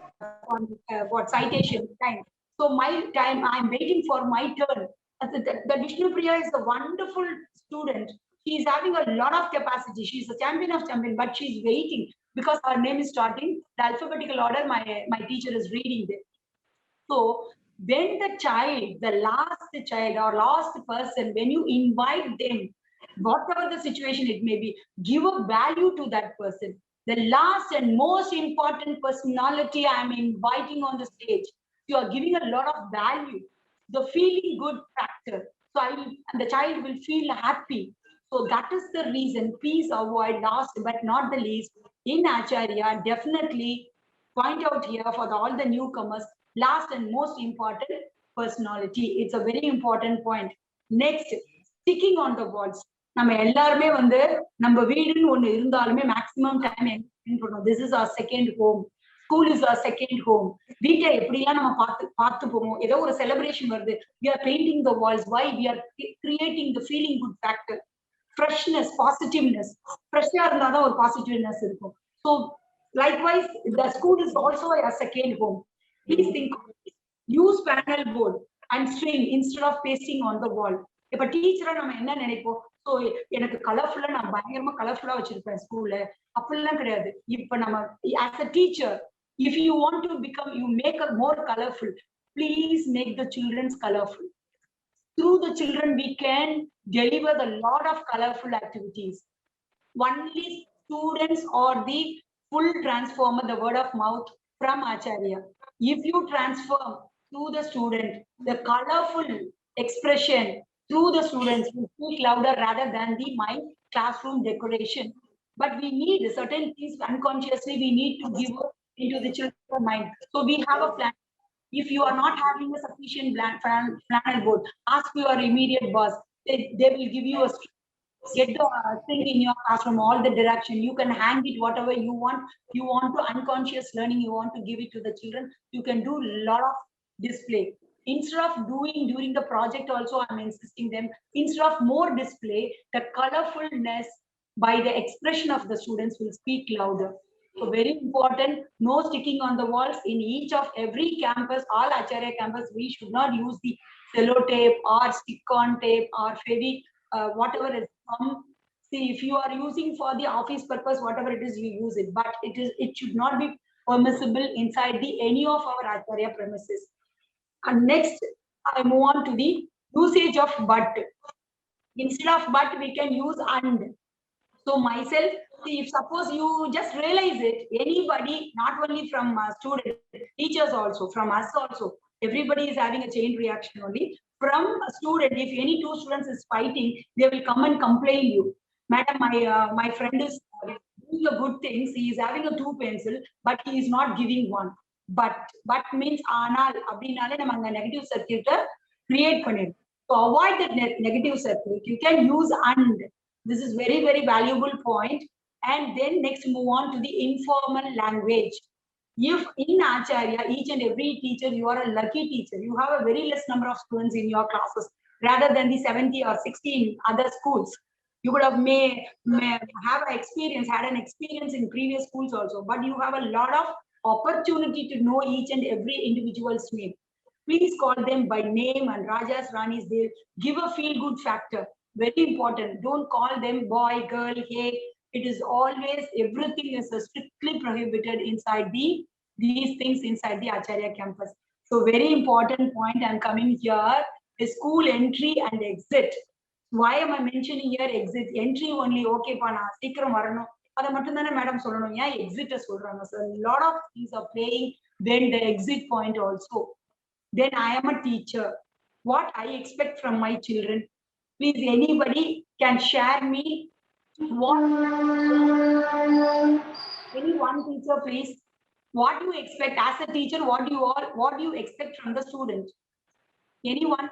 citation time. So my time, I'm waiting for my turn. The Vishnu Priya is a wonderful student. She is having a lot of capacity. She's a champion of champion, but she's waiting because her name is starting. The alphabetical order, my teacher is reading there. So when the child, the last child or last person, when you invite them, whatever the situation it may be, give a value to that person. The last and most important personality I'm inviting on the stage, you are giving a lot of value, the feeling good factor. So and the child will feel happy. So that is the reason. Please avoid last but not the least. In Acharya, definitely point out here for all the newcomers, last and most important, personality. It's a very important point. Next, sticking on the walls. நம்ம எல்லாருமே வந்து நம்ம வீடுன்னு ஒண்ணு இருந்தாலுமே maximum time என்ன பண்ணுவோம்? This is our second home. School is our second home. வீட்டை எப்படிலாம் நம்ம பார்த்து போவோம். ஏதோ ஒரு celebration வருது. We are painting the walls. Why? We are creating the feeling good factor. Freshness, positiveness. Fresh-ஆ இருந்தாதான் ஒரு positiveness இருக்கும். So likewise, the school is also a second home. Please think of it. Use panel board and string instead of pasting on the wall. இப்ப டீச்சரா நம்ம என்ன நினைப்போம்? So எனக்கு கலர்ஃபுல்லா நான் பயங்கரமா கலர்ஃபுல்லா வச்சிருப்பேன் ஸ்கூல்ல. அப்படிலாம் கிடையாது. இப்ப நம்ம as a teacher, if you want to become, you make a more colorful. Please make the children's colorful. Through the children, we can deliver the lot of colorful activities. Only students are the full transformer, the word of mouth from Acharya. If you transform through the student, the colorful expression through the students will speak louder rather than my classroom decoration. But we need certain things unconsciously, we need to give into the children's mind. So we have a plan. If you are not having a sufficient flannel board, ask your immediate boss. They will give you a get the thing in your classroom, all the direction. You can hang it whatever you want. You want to unconscious learning, you want to give it to the children. You can do a lot of display. Instead of doing during the project also, I'm insisting them, instead of more display, the colorfulness by the expression of the students will speak louder. So very important, no sticking on the walls. In each of every campus, all Acharya campus, we should not use the cello tape or stick-on tape or whatever is from. See, if you are using for the office purpose, whatever it is, you use it. But it should not be permissible inside the any of our Acharya premises. And next, I move on to the usage of but. Instead of but, we can use and. So myself, see, if suppose you just realize it, anybody, not only from students, teachers also, from us also, everybody is having a chain reaction only. From a student, if any two students is fighting, they will come and complain you. Madam, my friend is doing a good things. He is having a 2 pencil, but he is not giving one. But means anal, abdinale namanga negative circuit create pannid. To avoid that negative circuit, you can use and. This is very, very valuable point. And then next move on to the informal language. If in Acharya, each and every teacher, you are a lucky teacher. You have a very less number of students in your classes rather than the 70 or 60 in other schools. You could have may have an experience, had an experience in previous schools also, but you have a lot of opportunity to know each and every individual's name. Please call them by name and Rajas, Ranis, they give a feel-good factor. Very important. Don't call them boy, girl, hey. It is always, everything is strictly prohibited inside these things inside the Acharya campus. So very important point I'm coming here is school entry and exit. Why am I mentioning here exit? Entry only, okay, pana, sikram varano. Ada mattum madam solranum. Yeah, exit solranga. So a lot of things are playing then the exit point also. Then I am a teacher. What I expect from my children? Please, anybody can share me what any one teacher, please. What do you expect as a teacher? What do you expect from the student? Anyone?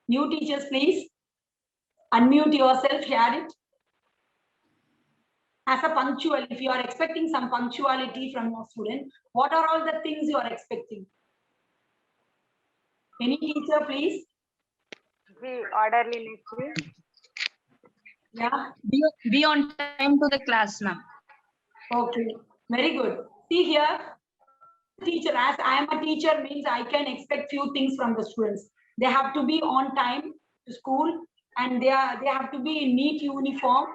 New teachers, please. Unmute yourself, share it. As a punctual, if you are expecting some punctuality from your student, what are all the things you are expecting? Any teacher, please? The orderliness. Yeah. Be on time to the class, ma'am. Okay, very good. See here, teacher, as I am a teacher means I can expect few things from the students. They have to be on time to school and they have to be in neat uniform.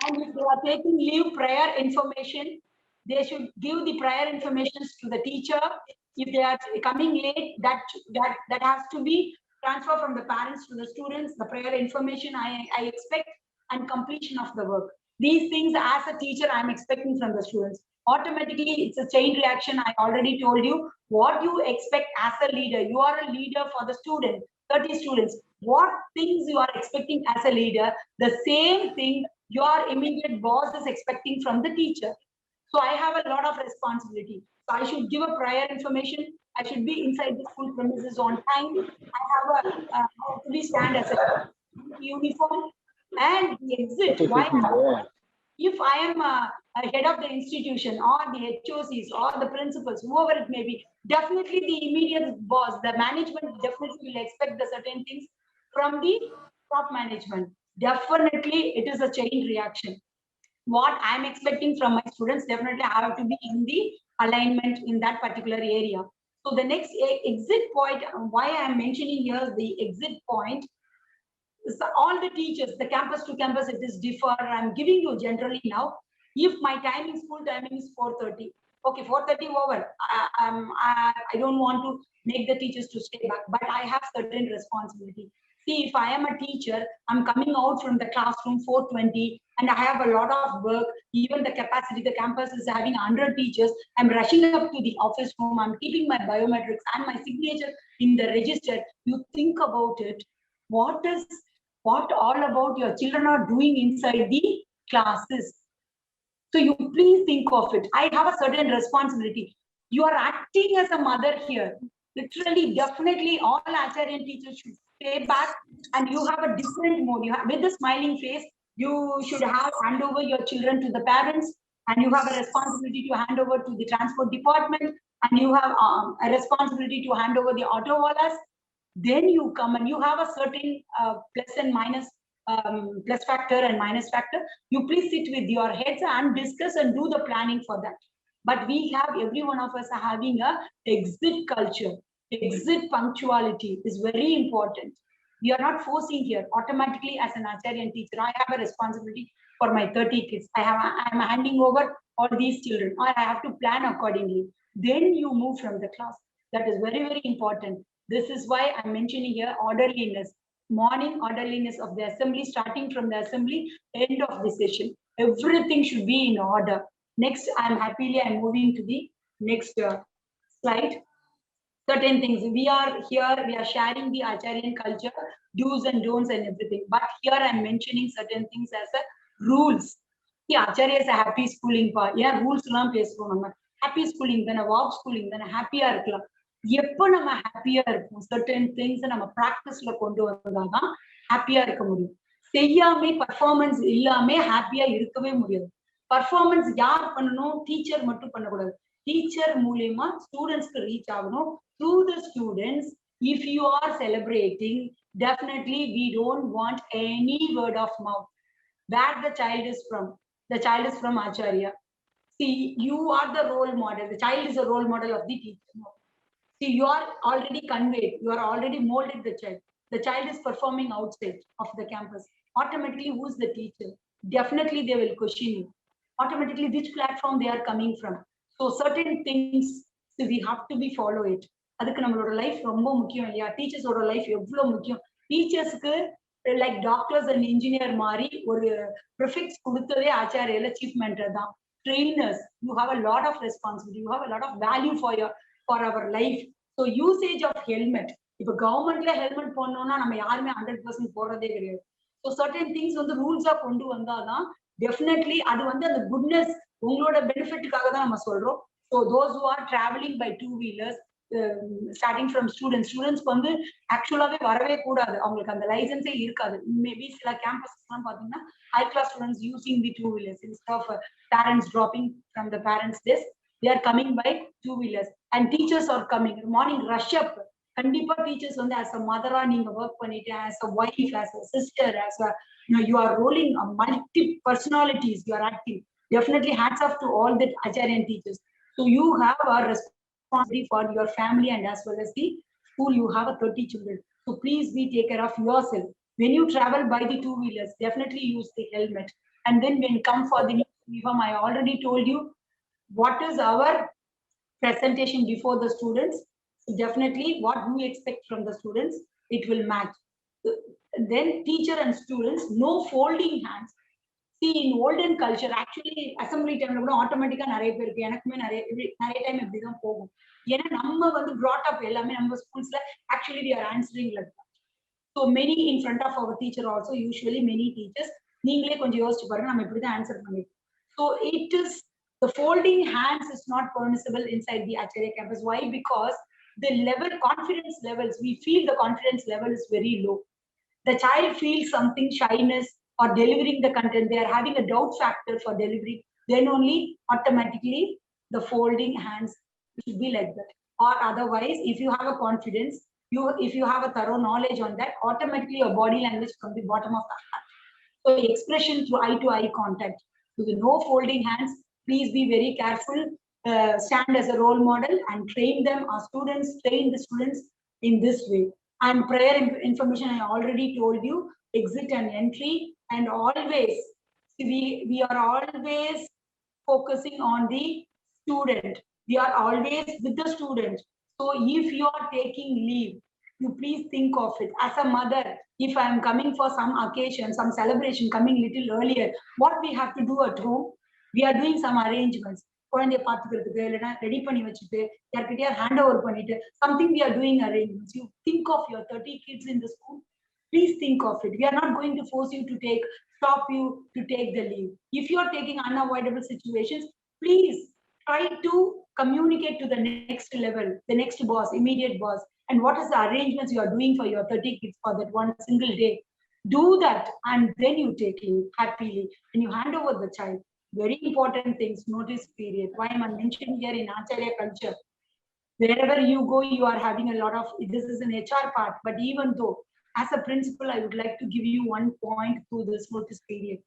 And if they are taking leave, prior information, they should give the prior information to the teacher. If they are coming late, that has to be transferred from the parents to the students. The prior information I expect and completion of the work. These things as a teacher I'm expecting from the students. Automatically it's a chain reaction. I already told you what you expect as a leader. You are a leader for the student, 30 students. What things you are expecting as a leader, the same thing your immediate boss is expecting from the teacher. So I have a lot of responsibility. So I should give a prior information. I should be inside the school premises on time. I have to be stand as a uniform and the exit. Why? If I am a head of the institution or the HOCs or the principals, whoever it may be, definitely the immediate boss, the management definitely will expect the certain things from the top management. Definitely it is a chain reaction. What I'm expecting from my students, definitely I have to be in the alignment in that particular area. So the next exit point, why I'm mentioning here the exit point, so all the teachers, the campus to campus, it is differ. I'm giving you generally now. If my timing, school timing is 4:30, okay, 4:30 over. I don't want to make the teachers to stay back, but I have certain responsibility. See, if I am a teacher, I'm coming out from the classroom 4:20, and I have a lot of work. Even the capacity, the campus is having 100 teachers. I'm rushing up to the office room. I'm keeping my biometrics and my signature in the register. You think about it. What all about your children are doing inside the classes. So you please think of it. I have a certain responsibility. You are acting as a mother here. Literally, definitely all Acharyan teachers should stay back and you have a different mode. You have, with a smiling face, you should have hand over your children to the parents and you have a responsibility to hand over to the transport department and you have a responsibility to hand over the auto wallahs. Then you come and you have a certain plus and minus, plus factor and minus factor. You please sit with your heads and discuss and do the planning for that. But we have, every one of us are having a exit culture. Exit punctuality is very important. We are not forcing here. Automatically as an Acharyan teacher, I have a responsibility for my 30 kids. I'm handing over all these children, or I have to plan accordingly. Then you move from the class. That is very, very important. This is why I'm mentioning here orderliness. Morning orderliness of the assembly, starting from the assembly, end of the session. Everything should be in order. Next, I'm moving to the next slide. Certain things. We are here, we are sharing the Acharyan culture, do's and don'ts and everything. But here I'm mentioning certain things as a rules. Yeah, Acharya is a happy schooling part. Yeah, rules happy schooling, then a walk schooling, then a happier இருக்கலாம். எப்போ நம்ம ஹாப்பியா இருக்கும் certain things நம்ம practiceல கொண்டு வந்தாதான் ஹாப்பியா இருக்க முடியும். செய்யாமே பர்ஃபார்மன்ஸ் இல்லாம ஹாப்பியா இருக்கவே முடியாது. பர்ஃபார்மன்ஸ் யார் பண்ணணும்? டீச்சர் மட்டும் பண்ணக்கூடாது. டீச்சர் மூலியமா ஸ்டூடெண்ட்ஸ்க்கு ரீச் ஆகணும். Through the students, if you are celebrating, definitely we don't want any word of mouth. Where the child is from? The child is from Acharya. See, you are the role model. The child is a role model of the teacher. See, you are already conveyed. You are already molded the child. The child is performing outside of the campus. Automatically, who's the teacher? Definitely, they will question you. Automatically, which platform they are coming from? So, certain things, so we have to be follow it. அதுக்கு நம்மளோட life ரொம்ப முக்கியம் இல்லையா? டீச்சர்ஸோட life எவ்வளவு முக்கியம். டீச்சர்ஸ்க்கு like doctors and engineer மாதிரி ஒரு ப்ரிஃபிக்ஸ் கொடுத்ததே ஆச்சாரியில சீஃப் மென்டர் தான். Trainers, you have a lot of responsibility, you have a lot of value for our life. So usage of helmet, இப்போ கவர்மெண்ட்ல ஹெல்மெட் போடணும்னா நம்ம யாருமே 100% போடுறதே கிடையாது. ஸோ சர்டன் திங்ஸ் வந்து ரூல்ஸா கொண்டு வந்தாதான் டெஃபினெட்லி அது வந்து அந்த குட்னஸ் உங்களோட பெனிஃபிட்டுக்காக தான் நம்ம சொல்றோம். So those who are travelling by 2-wheelers, starting from ஸ்டூடெண்ட்ஸ்க்கு வந்து ஆக்சுவலாவே வரவே கூடாது. அவங்களுக்கு அந்த லைசன்ஸே இருக்காது. மேபி சில கேம்பஸ் எல்லாம் பாத்தீங்கன்னா high class students using the 2-wheelers instead of parents dropping from the parents desk, they are coming by 2-wheelers and teachers are coming morning rush up. கண்டிப்பா டீச்சர்ஸ் வந்து as a mother-ஆ நீங்க work பண்ணிட்டு, as a wife, as a sister, as a you are rolling a multi personalities, you are acting. Definitely hats off to all the Acharyan teachers. So you have a responsibility for your family and as well as the school. You have a 30 children, so please be take care of yourself. When you travel by the 2-wheelers, definitely use the helmet. And then when come for the uniform, I already told you what is our presentation before the students. So definitely what we expect from the students, it will match. Then teacher and students, no folding hands. See, in olden culture, actually assembly time கூட ஆட்டோமேட்டிக்கா நிறைய பேருக்கு, எனக்குமே நிறைய time இப்படிதான் போகும். ஏன்னா நம்ம வந்து brought up எல்லாமே நம்ம ஸ்கூல்ஸ்ல actually we are answering like that. So many in front of our teacher also, usually many teachers, நீங்களே கொஞ்சம் யோசிச்சு பாருங்க, நம்ம இப்படிதான் ஆன்சர் பண்ணிருக்கோம். So it is, the folding hands is not permissible inside the Acharya campus. Why? Because the confidence levels, we feel the confidence level is very low. The child feels something shyness or delivering the content, they are having a doubt factor for delivery, then only automatically the folding hands should be like that. Or otherwise, if you have a confidence, if you have a thorough knowledge on that, automatically your body language from the bottom of the heart. So expression through eye to eye contact. So the no folding hands, please be very careful. Stand as a role model and train them. Our students, train the students in this way. And prior information, I already told you, exit and entry. And always, we are always focusing on the student. We are always with the student. So if you are taking leave, you please think of it. As a mother, if I am coming for some occasion, some celebration, coming little earlier, what we have to do at home, we are doing some arrangements. குழந்தைய பாத்துக்கிறதுக்கு இல்லைன்னா ready பண்ணி வச்சுட்டு யார்கிட்டயா hand over பண்ணிட்டு something we are doing arrangements. You think of your 30 kids in the school. Please think of it. We are not going to force you to stop you to take the leave. If you are taking unavoidable situations, please try to communicate to the next level, the next boss, immediate boss, and what is the arrangements you are doing for your 30 kids for that one single day. Do that and then you take leave happily and you hand over the child. Very important things, notice period. Why am I mentioning here in Acharya culture? Wherever you go, you are having a lot of, this is an HR part, but even though, as a principal, I would like to give you one point through this notice period.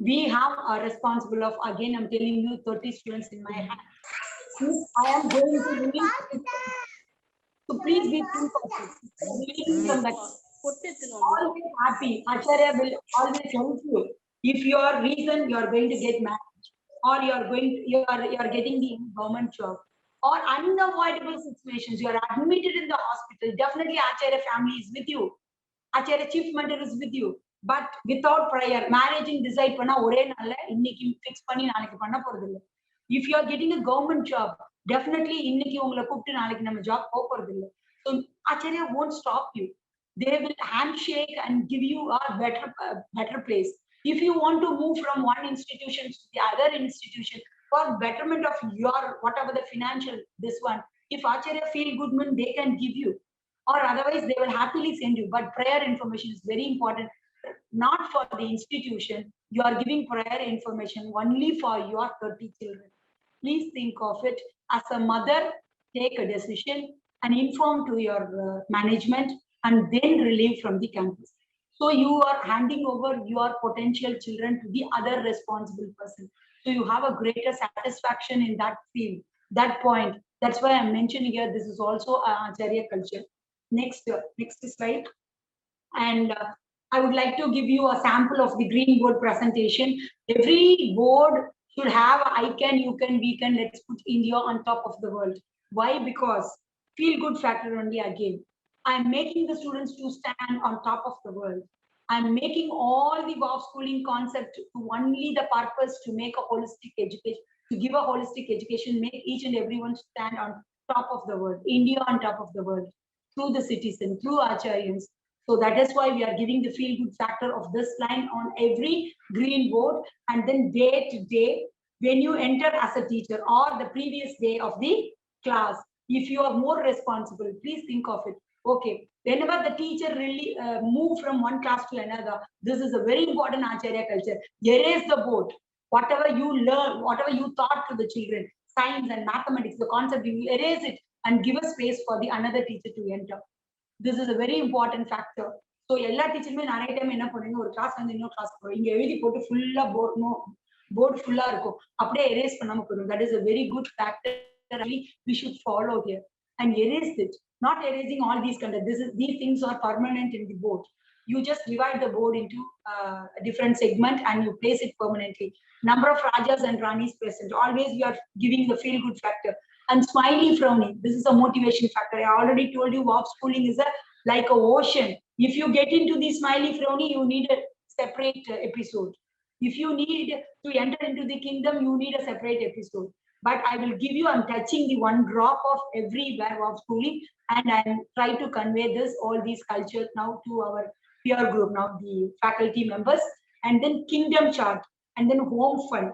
We have a responsible of, again, I'm telling you, 30 students in my hand. If I am going to leave, so please be think of it. From that, always happy. Acharya will always help you. If your reason, you are going to get married, or you're getting the government job, or unavoidable situations, you are admitted in the hospital, definitely Acharya family is with you, Acharya chief mentor is with you. But without prayer, marriage decide panna ore nalla inniki fix panni naaliki panna poradilla. If you are getting a government job, definitely inniki ungala kooptu naaliki nama job poradilla. So Acharya won't stop you. They will handshake and give you a better place. If you want to move from one institution to the other institution for betterment of your whatever the financial this one, if Acharya feel good, they can give you, or otherwise they will happily send you. But prayer information is very important, not for the institution. You are giving prayer information only for your 30 children. Please think of it as a mother, take a decision and inform to your management, and then relieve from the campus. So you are handing over your potential children to the other responsible person. So you have a greater satisfaction in that field, that point. That's why I'm mentioning here, this is also Acharya culture. Next slide. And I would like to give you a sample of the green board presentation. Every board should have I can, you can, we can, let's put India on top of the world. Why? Because feel good factor only again. I'm making the students to stand on top of the world. I'm making all the WOW schooling concept to only the purpose to make a holistic education, to give a holistic education, make each and everyone stand on top of the world, India on top of the world, through the citizen, through Acharyans. So that is why we are giving the feel good factor of this line on every green board. And then day to day, when you enter as a teacher or the previous day of the class, if you are more responsible, please think of it. Okay, whenever the teacher really move from one class to another, this is a very important Acharya culture. Erase the board. Whatever you learn, whatever you taught to the children, science and mathematics, the concept, you erase it and give a space for the another teacher to enter. This is a very important factor. So எல்லா டீச்சருமே நிறைய time என்ன பண்ணுங்க, ஒரு class வந்து இன்னொரு class போறோம், இங்க எழுதி போட்டு ஃபுல்லா போர்டு ஃபுல்லா இருக்கும், அப்படியே erase பண்ணாம போயிடும். That is a very good factor we should follow here and erase it. Not erasing all these content. These things are permanent in the board. You just divide the board into a different segment and you place it permanently. Number of Rajas and Ranis present. Always we are giving the feel good factor. And smiley frowning. This is a motivation factor. I already told you WOW schooling is like an ocean. If you get into the smiley frowning, you need a separate episode. If you need to enter into the kingdom, you need a separate episode. But I will give you, I'm touching the one drop of everywhere WOW schooling, and I'm trying to convey all these cultures now to our peer group, now the faculty members, and then kingdom chart, and then home fund,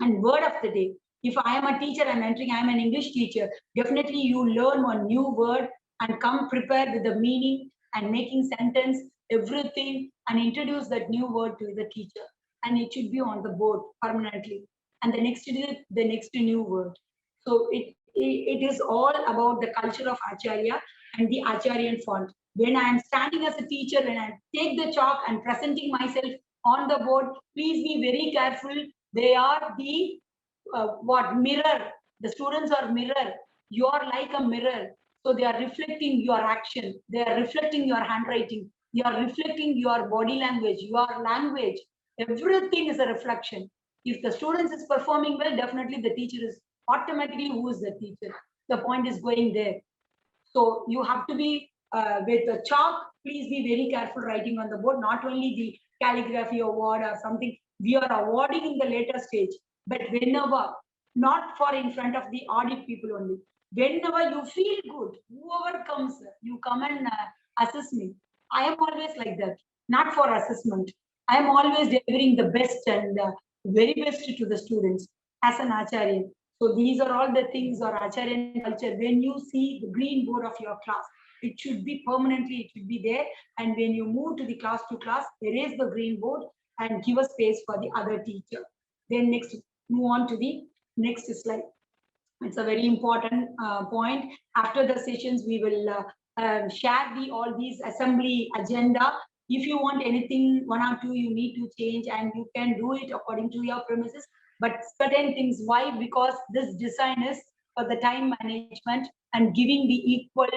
and word of the day. If I am a teacher, I'm entering, I'm an English teacher, definitely you learn one new word and come prepared with the meaning and making sentence, everything, and introduce that new word to the teacher. And it should be on the board permanently. And the next new word. So it is all about the culture of Acharya and the Acharyan font. When I am standing as a teacher, when I take the chalk and presenting myself on the board, please be very careful. They are the mirror. The students are mirror. You are like a mirror. So they are reflecting your action. They are reflecting your handwriting. You are reflecting your body language, your language. Everything is a reflection. If the students is performing well, definitely the teacher is automatically who is the teacher. The point is going there. So you have to be with the chalk. Please be very careful writing on the board. Not only the calligraphy award or something we are awarding in the later stage, but whenever, not for in front of the audit people only. Whenever you feel good, whoever comes, you come and assess me. I am always like that, not for assessment. I am always delivering the best and very best to the students as an Acharya. So these are all the things or Acharyan culture. When you see the green board of your class, it should be permanently, it should be there. And when you move to the class, erase the green board and give a space for the other teacher. Then next, move on to the next slide. It's a very important point. After the sessions, we will share all these assembly agenda. If you want anything, one or two, you need to change, and you can do it according to your premises. But certain things, why? Because this design is for the time management and giving the equal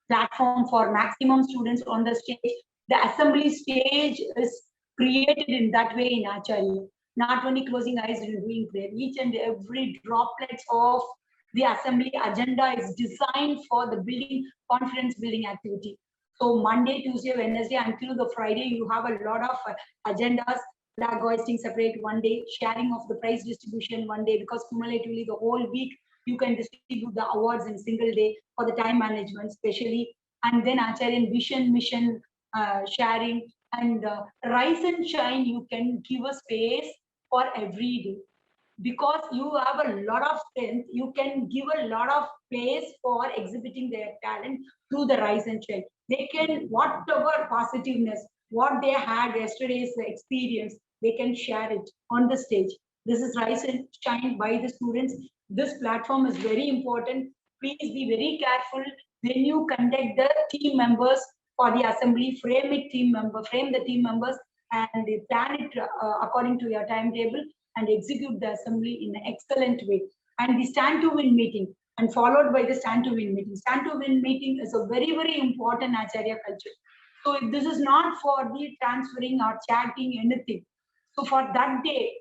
platform for maximum students on the stage. The assembly stage is created in that way in Acharya. not only closing eyes and doing prayer. Each and every droplet of the assembly agenda is designed for the building, confidence building activity. So Monday, Tuesday, Wednesday until the Friday, you have a lot of agendas. Flag hoisting separate one day, sharing of the prize distribution one day, because cumulatively the whole week you can distribute the awards in a single day for the time management, especially. And then Acharyan vision, mission sharing, and rise and shine. You can give a space for every day, because you have a lot of strength. You can give a lot of place for exhibiting their talent through the rise and shine. They can, whatever positiveness, what they had yesterday's experience, they can share it on the stage. This is rise and shine by the students. This platform is very important. Please be very careful when you conduct the team members for the assembly. Frame the team members, and plan it according to your timetable, and execute the assembly in an excellent way. And the stand to win meeting, and followed by the stand to win meeting. Stand to win meeting is a very, very important Acharya culture. So if this is not for the transferring or chatting anything, so for that day,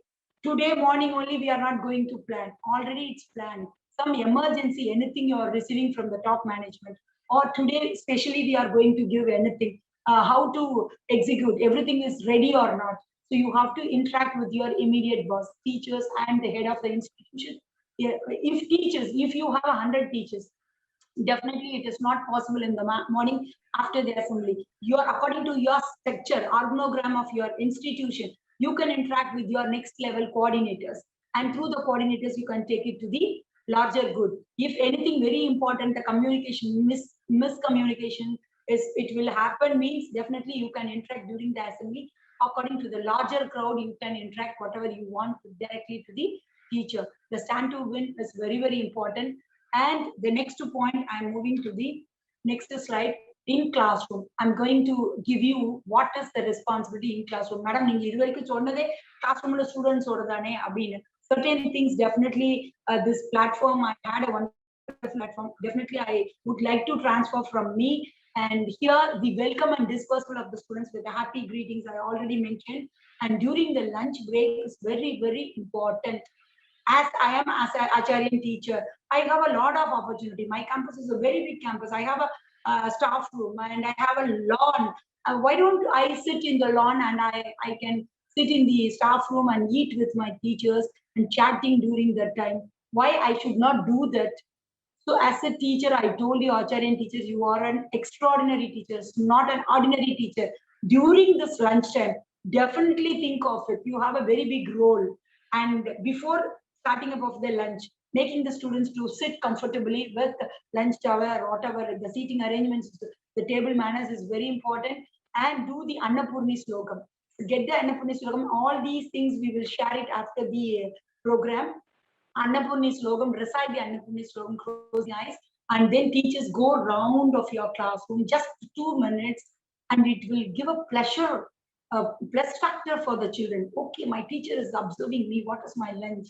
today morning only we are not going to plan. Already it's planned. Some emergency, anything you are receiving from the top management, or today especially we are going to give anything, how to execute, everything is ready or not. So you have to interact with your immediate boss, teachers, and the head of the institution. Yeah, if you have 100 teachers, definitely it is not possible in the morning after the assembly. You are, according to your structure, organogram of your institution, you can interact with your next level coordinators, and through the coordinators you can take it to the larger good. If anything very important, the communication miscommunication is, it will happen, means definitely you can interact during the assembly. According to the larger crowd, you can interact whatever you want directly to the teacher. The stand to win is very, very important. And the next point, I'm moving to the next slide. In classroom, I'm going to give you what is the responsibility in classroom. Madam, classroom students certain things, definitely this platform, I had a wonderful platform. Definitely, I would like to transfer from me. And here, the welcome and dispersal of the students with the happy greetings, I already mentioned. And during the lunch break is very, very important. As I am as an Acharyan teacher, I have a lot of opportunity. My campus is a very big campus. I have a staff room and I have a lawn. Why don't I sit in the lawn, and I can sit in the staff room and eat with my teachers and chatting during that time? Why I should not do that? So as a teacher, I told you, Acharyan teachers, you are an extraordinary teacher, not an ordinary teacher. During this lunchtime, definitely think of it. You have a very big role. And before starting up of the lunch, making the students to sit comfortably with lunch hour or whatever, the seating arrangements, the table manners is very important. And do the Annapurni Slokam. Get the Annapurni Slokam. All these things we will share it after the program. Annapurni Slokam, recite the Annapurni Slokam, close the eyes, and then teachers go round of your classroom, just 2 minutes, and it will give a pleasure, a plus factor for the children. Okay, my teacher is observing me, what is my lunch?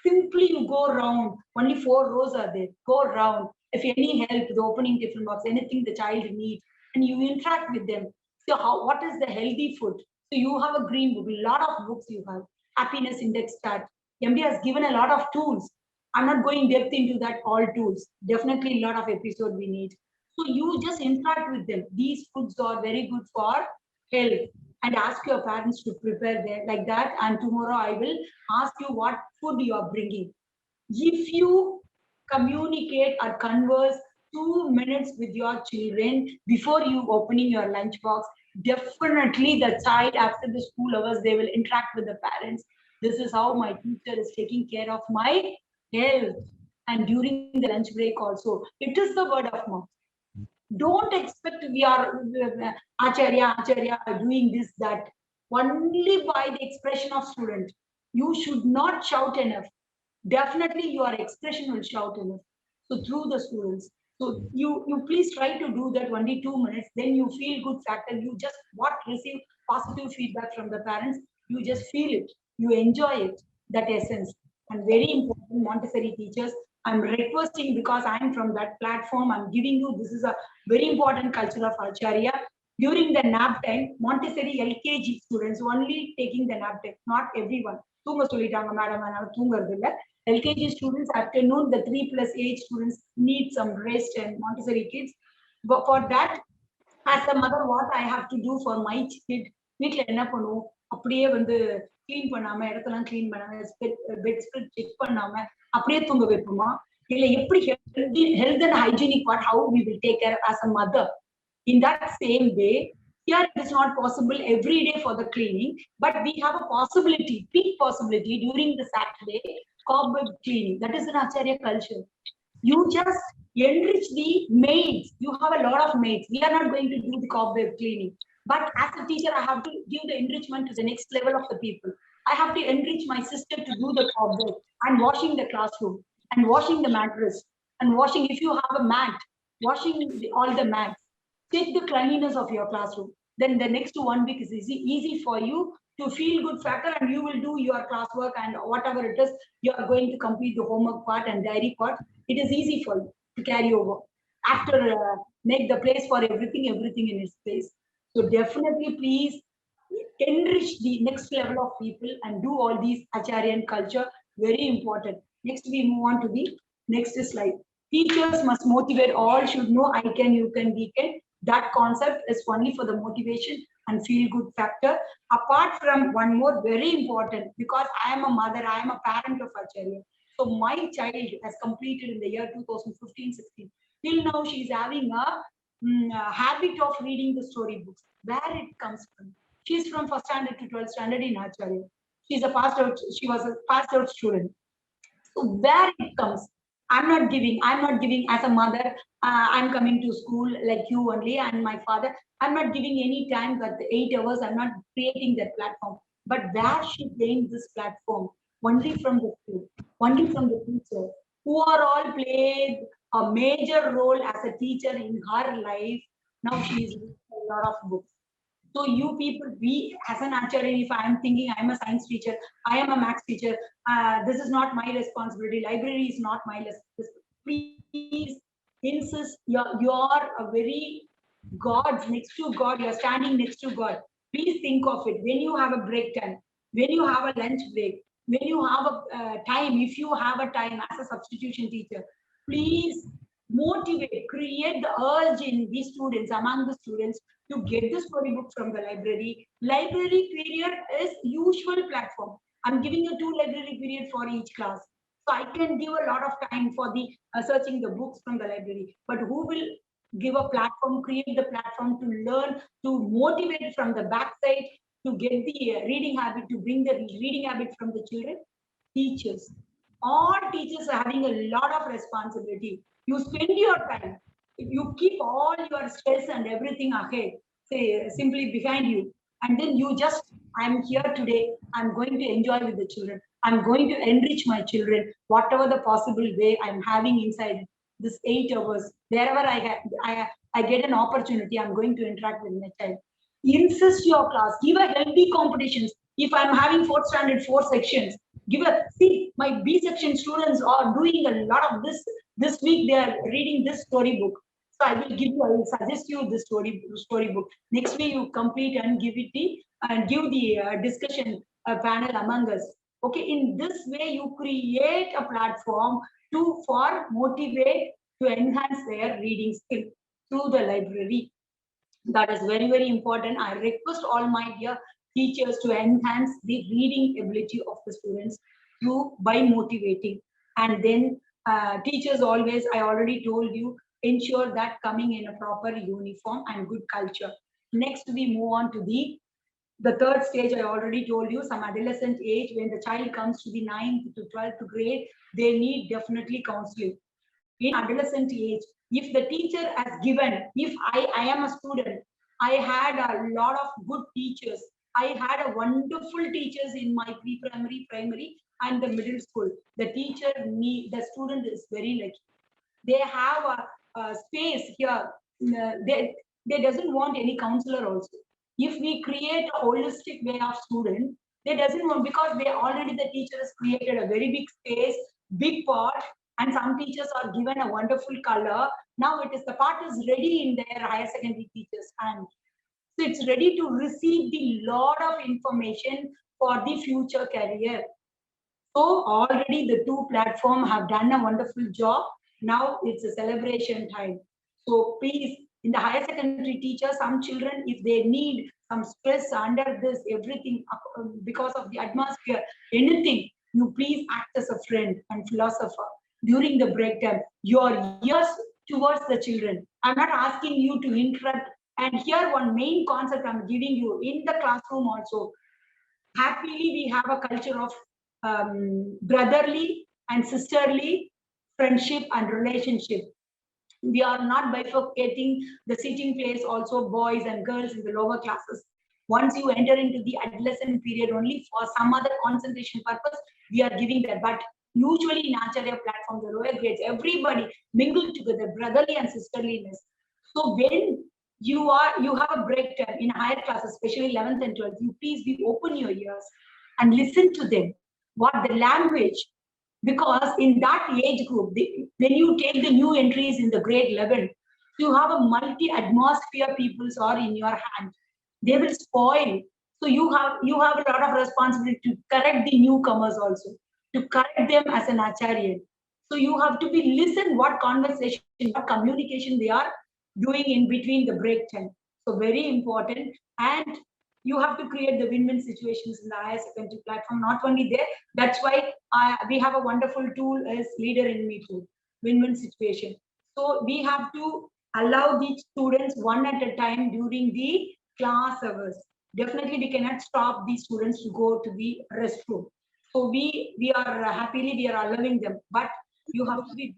Simply you go round, only 4 rows are there, go round. If any help, the opening tiffin box, anything the child needs, and you interact with them. So what is the healthy food? So you have a green book, a lot of books you have, happiness index chart. MD has given a lot of tools. I'm not going depth into that, all tools. Definitely a lot of episode we need. So you just interact with them. These foods are very good for health, and ask your parents to prepare there like that. And tomorrow I will ask you what food you are bringing. If you communicate or converse 2 minutes with your children before you opening your lunch box, definitely the child after the school hours, they will interact with the parents. This is how my teacher is taking care of my health. And during the lunch break also, it is the word of mouth. Don't expect we are Acharya doing this, that. Only by the expression of student. You should not shout enough. Definitely your expression will shout enough. So through the students. So you please try to do that only 2 minutes. Then you feel good factor. You just receive positive feedback from the parents. You just feel it. You enjoy it. That essence. And very important, Montessori teachers, I'm requesting, because I'm from that platform, I'm giving you, this is a very important culture of Acharya. During the nap time, Montessori LKG students only taking the nap time, not everyone. தூங்க சொல்லிட்டாங்க madam அதனால தூங்குறது இல்ல. LKG students afternoon, the 3+ age students need some rest and Montessori kids. But for that, as a mother, what I have to do for my kid, வீட்ல என்ன பண்ணுவோம், அப்படியே வந்து கிளீன் பண்ணாம இடத்தெல்லாம் கிளீன் பண்ணாம பெட் ஸ்ப்ரெட் செக் பண்ணாம அப்படியே தூங்க வைப்போமா, இல்ல எப்படி health and hygienic part, how we will take care as a mother. In that same way, here it is not possible every day for the cleaning, but we have a possibility, big possibility during the Saturday cobweb cleaning. That is an Acharya culture. You just enrich the maids. You have a lot of maids. We are not going to do the cobweb cleaning. But as a teacher, I have to give the enrichment to the next level of the people. I have to enrich my sister to do the cobweb and washing the classroom and washing the mattress and washing, if you have a mat, washing all the mats. Check the cleanliness of your classroom. Then the next 1 week is easy for you to feel good factor, and you will do your classwork and whatever it is, you are going to complete the homework part and diary part. It is easy for you to carry over. After make the place for everything in its place. So definitely please enrich the next level of people and do all these Acharyan culture, very important. Next we move on to the next slide. Teachers must motivate, all should know I can, you can, we can. That concept is only for the motivation and feel good factor. Apart from one more very important, because I am a mother, I am a parent of Acharya. So my child has completed in the year 2015-16. Till now she is having a habit of reading the storybooks. Where it comes from? She is from 1st standard to 12th standard in Acharya. She was a passed out student. So where it comes? I'm not giving as a mother, I'm coming to school like you only and my father. I'm not giving any time, but the 8 hours, I'm not creating that platform. But where she gained this platform? Only from the school, only from the teacher, who are all played a major role as a teacher in her life. Now she is reading a lot of books. So you people, we as an Acharya, if I am thinking I am a science teacher, I am a maths teacher, this is not my responsibility. Library is not my responsibility. Please insist, you're a very God, next to God, you're standing next to God. Please think of it. When you have a break time, when you have a lunch break, when you have a time, if you have a time as a substitution teacher, please motivate, create the urge in these students, among the students, to get the storybook from the library. Library period is usual platform. I'm giving a 2 library period for each class. So I can give a lot of time for the searching the books from the library. But who will give a platform, create the platform to learn, to motivate from the backside, to get the reading habit, to bring the reading habit from the children? Teachers. All teachers are having a lot of responsibility. You spend your time, you keep all your stress and everything ahead, say simply behind you, and then you just, I'm here today, I'm going to enjoy with the children, I'm going to enrich my children, whatever the possible way I'm having inside this 8 hours. Wherever I get an opportunity, I'm going to interact with my child. Insist your class, give a healthy competitions. If I'm having 4th standard 4 sections, give a, see, my B section students are doing a lot of this week, they are reading this storybook. So I will suggest you this storybook. Next week you complete and give it and give the discussion panel among us. Okay, in this way you create a platform for motivate, to enhance their reading skill through the library. That is very, very important. I request all my dear teachers to enhance the reading ability of the students by motivating. And then teachers always, I already told you, ensure that coming in a proper uniform and good culture. Next, we move on to the third stage. I already told you, some adolescent age, when the child comes to the 9th to 12th grade, they need definitely counseling. In adolescent age, if the teacher has given, if I am a student, I had a lot of good teachers. I had a wonderful teachers in my pre-primary, primary, and the middle school. The teacher, the student is very lucky. They have a space here. They doesn't want any counselor also. If we create a holistic way of student, they doesn't want, because they already, the teacher has created a very big space, big pot, and some teachers are given a wonderful color. Now it is, the part is ready in their higher secondary teachers, and So it's ready to receive the lot of information for the future career. So already the two platforms have done a wonderful job. Now it's a celebration time. So please, in the higher secondary teacher, some children, if they need some stress under this, everything because of the atmosphere, anything, you please act as a friend and philosopher during the break time. Your ears towards the children. I'm not asking you to interrupt. And here one main concept I'm giving you in the classroom also. Happily, we have a culture of brotherly and sisterly friendship and relationship. We are not bifurcating the sitting place also boys and girls in the lower classes. Once you enter into the adolescent period only for some other concentration purpose, we are giving that. But usually in Acharya platform, the lower grades, everybody mingle together, brotherly and sisterliness. So when you have a break time in higher classes, especially 11th and 12th, you please be open your ears and listen to them. What the language, because in that age group, when you take the new entries in the grade 11, you have a multi-atmosphere peoples are in your hand. They will spoil. So you have a lot of responsibility to correct the newcomers also, to correct them as an Acharya. So you have to be listen what conversation, what communication they are doing in between the break time. So very important. And you have to create the win-win situations in the higher secondary platform. Not only there, that's why we have a wonderful tool as leader in me too, win-win situation. So we have to allow the students one at a time during the class hours. Definitely we cannot stop the students to go to the restroom. So we are happily we are allowing them, but you have to be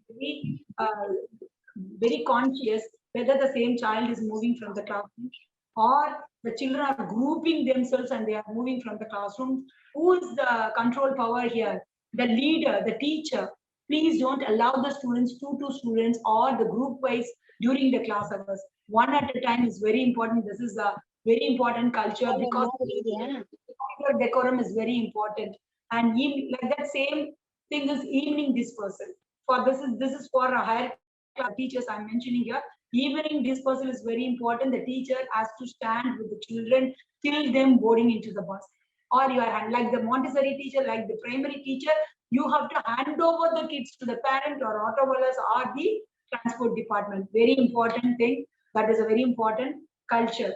very conscious whether the same child is moving from the classroom or the children are grouping themselves and they are moving from the classroom. Who is the control power here? The leader, the teacher. Please don't allow the students, two students or the group wise during the class hours. One at a time is very important. This is a very important culture because decorum is very important. And like that same thing is evening dispersal. For this is for a higher class teachers I'm mentioning here. Evening dispersal is very important. The teacher has to stand with the children till them boarding into the bus. Or you are like the Montessori teacher, like the primary teacher, you have to hand over the kids to the parent or automobiles or the transport department. Very important thing. That is a very important culture.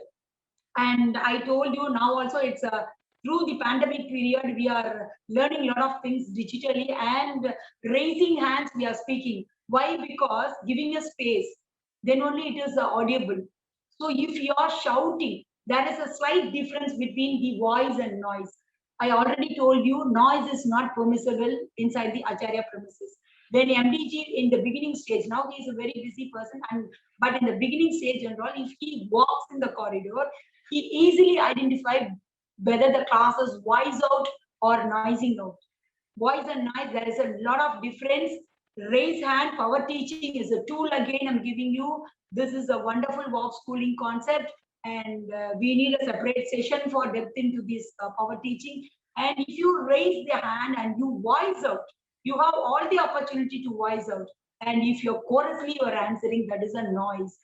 And I told you now also it's through the pandemic period, we are learning a lot of things digitally and raising hands we are speaking. Why? Because giving a space, then only it is audible. So if you are shouting, there is a slight difference between the voice and noise. I already told you noise is not permissible inside the Acharya premises. When MDG in the beginning stage, now he is a very busy person, but in the beginning stage and all, if he walks in the corridor, he easily identifies whether the class is voice out or noising out. Voice and noise, there is a lot of difference. Raise hand, power teaching is a tool again I'm giving you. This is a wonderful walk schooling concept and we need a separate session for depth into this power teaching. And if you raise the hand and you voice out, you have all the opportunity to voice out. And if you're chorously you're answering, that is a noise.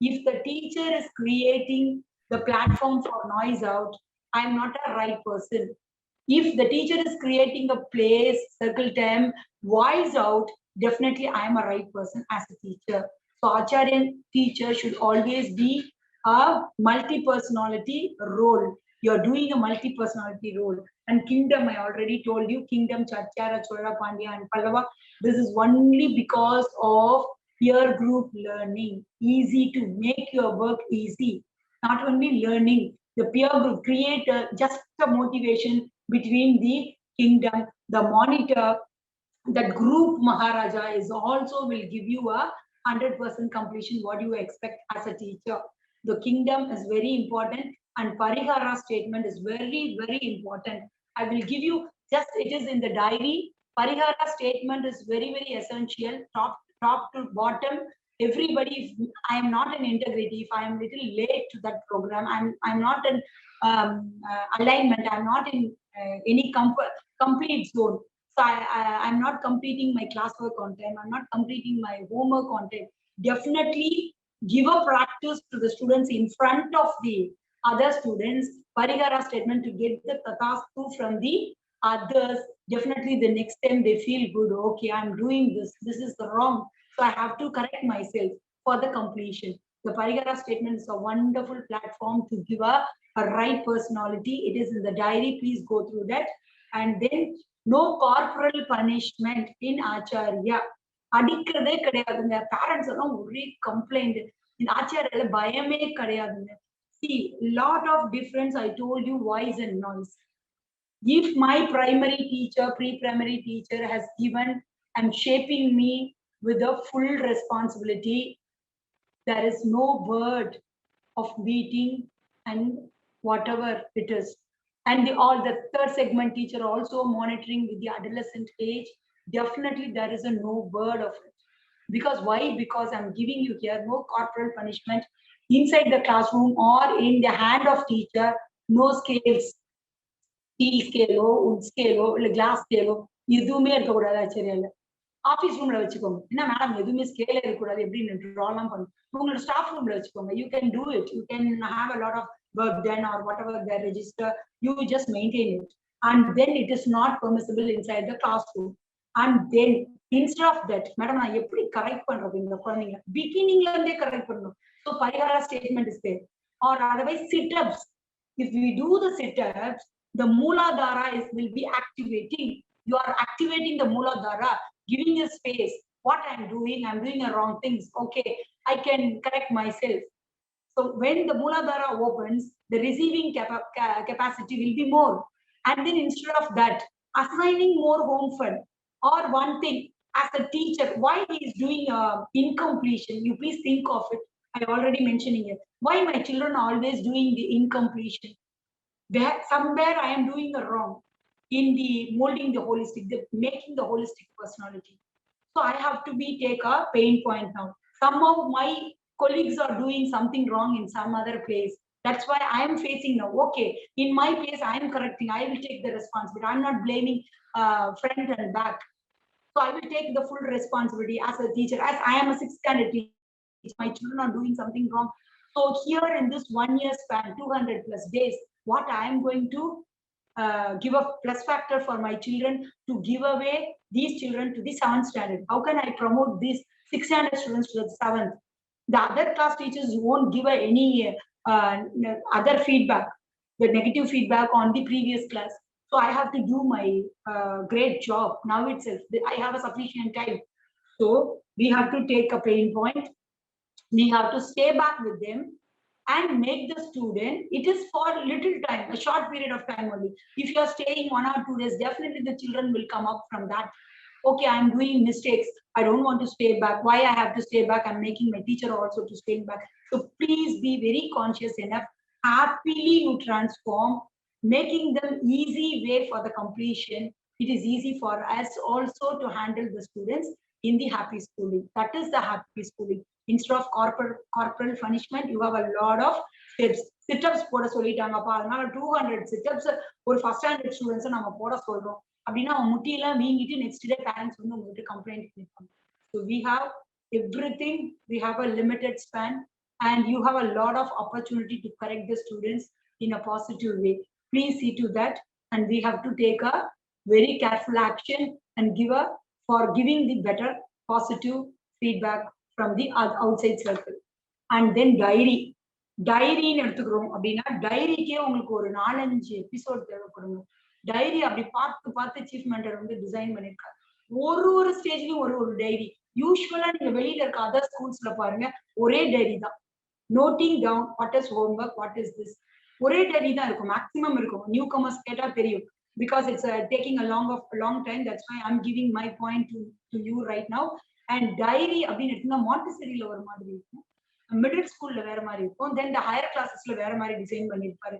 If the teacher is creating the platform for noise out, I'm not a right person. If the teacher is creating a place, circle term, voice out, definitely I am a right person as a teacher. So Acharya teacher should always be a multi-personality role. You're doing a multi-personality role. And kingdom, I already told you, kingdom, Chattyara, Chola, Pandya, and Pallava. This is only because of peer group learning. Easy to make your work easy. Not only learning, the peer group create just a motivation between the kingdom, the monitor, that group Maharaja is also will give you a 100% completion what you expect as a teacher. The kingdom is very important and Parihara statement is very, very important. I will give you just it is in the diary. Parihara statement is very, very essential, top to bottom. Everybody, if I am not in integrity, if I am little late to that program, I'm not in alignment, I'm not in any complete zone. So I'm not completing my classwork on time. I'm not completing my homework on time. Definitely give a practice to the students in front of the other students, Parigara statement to get the Tathastu from the others. Definitely the next time they feel good. Okay, I'm doing this. This is wrong. So I have to correct myself for the completion. The Parigara statement is a wonderful platform to give a right personality. It is in the diary. Please go through that. And then no corporal punishment in Acharya. அடிக்கிறதே கிடையாதுங்க. Parents எல்லாம் ஒரே complaint. இந்த ஆச்சாரியால பயமே கிடையாதுங்க. See, lot of difference. I told you voice and noise. If my primary teacher, pre-primary teacher has given and shaping me with a full responsibility, there is no word of beating and whatever it is. And all the third segment teacher also monitoring with the adolescent age. Definitely there is a no word of it. Because why? Because I'm giving you here no corporal punishment inside the classroom or in the hand of teacher. No scales, steel scale, wood scale, glass scale. எதுவுமே இருக்கக்கூடாது ஆச்சரியால. Office ரூம்ல வச்சுக்கோங்க. என்ன madam எதுவுமே scale இருக்கக்கூடாது எப்படின்னு ட்ராலாம் பண்ணும். உங்களோட ஸ்டாஃப் ரூம்ல வச்சுக்கோங்க. You can do it. You can have a lot of work done or whatever they register. You just maintain it. And then it is not permissible inside the classroom. And then instead of that, madam நான் எப்படி correct பண்றது இந்த குழந்தைங்க பிகினிங்ல இருந்தே correct பண்ணணும். So Parigara statement is there. Or otherwise sit-ups. If we do the sit-ups, the Mooladhara will be activating. You are activating the Mooladhara, giving a space. What I'm doing the wrong things. Okay, I can correct myself. So when the Mooladhara opens, the receiving capacity will be more. And then instead of that, assigning more home fund. Or one thing, as a teacher, why he is doing incompletion? You please think of it. I already mentioning it. Why my children are always doing the incompletion? There, somewhere I am doing the wrong in the molding the holistic, the making the holistic personality. So I have to take a pain point now. Some of my colleagues are doing something wrong in some other place. That's why I am facing now. Okay, in my place I am correcting. I will take the responsibility. I'm not blaming front and back. So I will take the full responsibility as a teacher. As I am a 6th standard teacher, my children are doing something wrong. So here in this 1 year span, 200 plus days, what I am going to give a plus factor for my children to give away these children to the 7th standard. How can I promote these 6th standard students to the 7th? The other class teachers won't give any other feedback, the negative feedback on the previous class. So I have to do my great job now itself. I have a sufficient time. So we have to take a pain point. We have to stay back with them and make the student, it is for little time, a short period of time only. If you are staying 1 or 2 days, definitely the children will come up from that. Okay, I'm doing mistakes. I don't want to stay back. Why I have to stay back? I'm making my teacher also to stay back. So please be very conscious enough. Happily you transform, making them easy way for the completion. It is easy for us also to handle the students in the happy schooling. That is the happy schooling. Instead of corporal punishment, you have a lot of steps. Sit-ups போட சொல்லிட்டாங்கப்பா, அதனால 200 sit-ups ஒரு first standard students நம்ம போட சொல்றோம் அப்படின்னா அவங்க முட்டியெல்லாம் வீங்கிட்டு next day parents வந்து உங்ககிட்ட கம்ப்ளைண்ட் பண்ணிருப்பாங்க. So we have everything. We have a limited span, and you have a lot of opportunity to correct the students in a positive way. Please see to that, and we have to take a very careful action and give a for giving the better positive feedback from the outside circle. And then டைரின்னு எடுத்துக்கிறோம் அப்படின்னா டைரிக்கே உங்களுக்கு ஒரு 4-5 episode தேவைப்படுங்க. Diary அப்படி பார்த்து chief mentor வந்து design பண்ணிருக்காரு. ஒரு ஸ்டேஜ்லயும் ஒரு டைரி. யூஸ்வலா நீங்க வெளியில இருக்க அதர் ஸ்கூல்ஸ்ல பாருங்க, ஒரே டைரி தான். Noting down what is homework, what is this, ஒரே டைரி தான் இருக்கும், மேக்ஸிமம் இருக்கும். நியூ கமர்ஸ் கேட்டா தெரியும். Because it's taking a long time. That's why I'm giving my point to you right now. And diary அப்படின்னு எடுத்தா மாண்டசரியில ஒரு மாதிரி இருக்கும், மிடில் ஸ்கூல்ல வேற மாதிரி இருக்கும், தென் ஹையர் கிளாஸஸ்ல வேற மாதிரி டிசைன் பண்ணிருப்பாரு.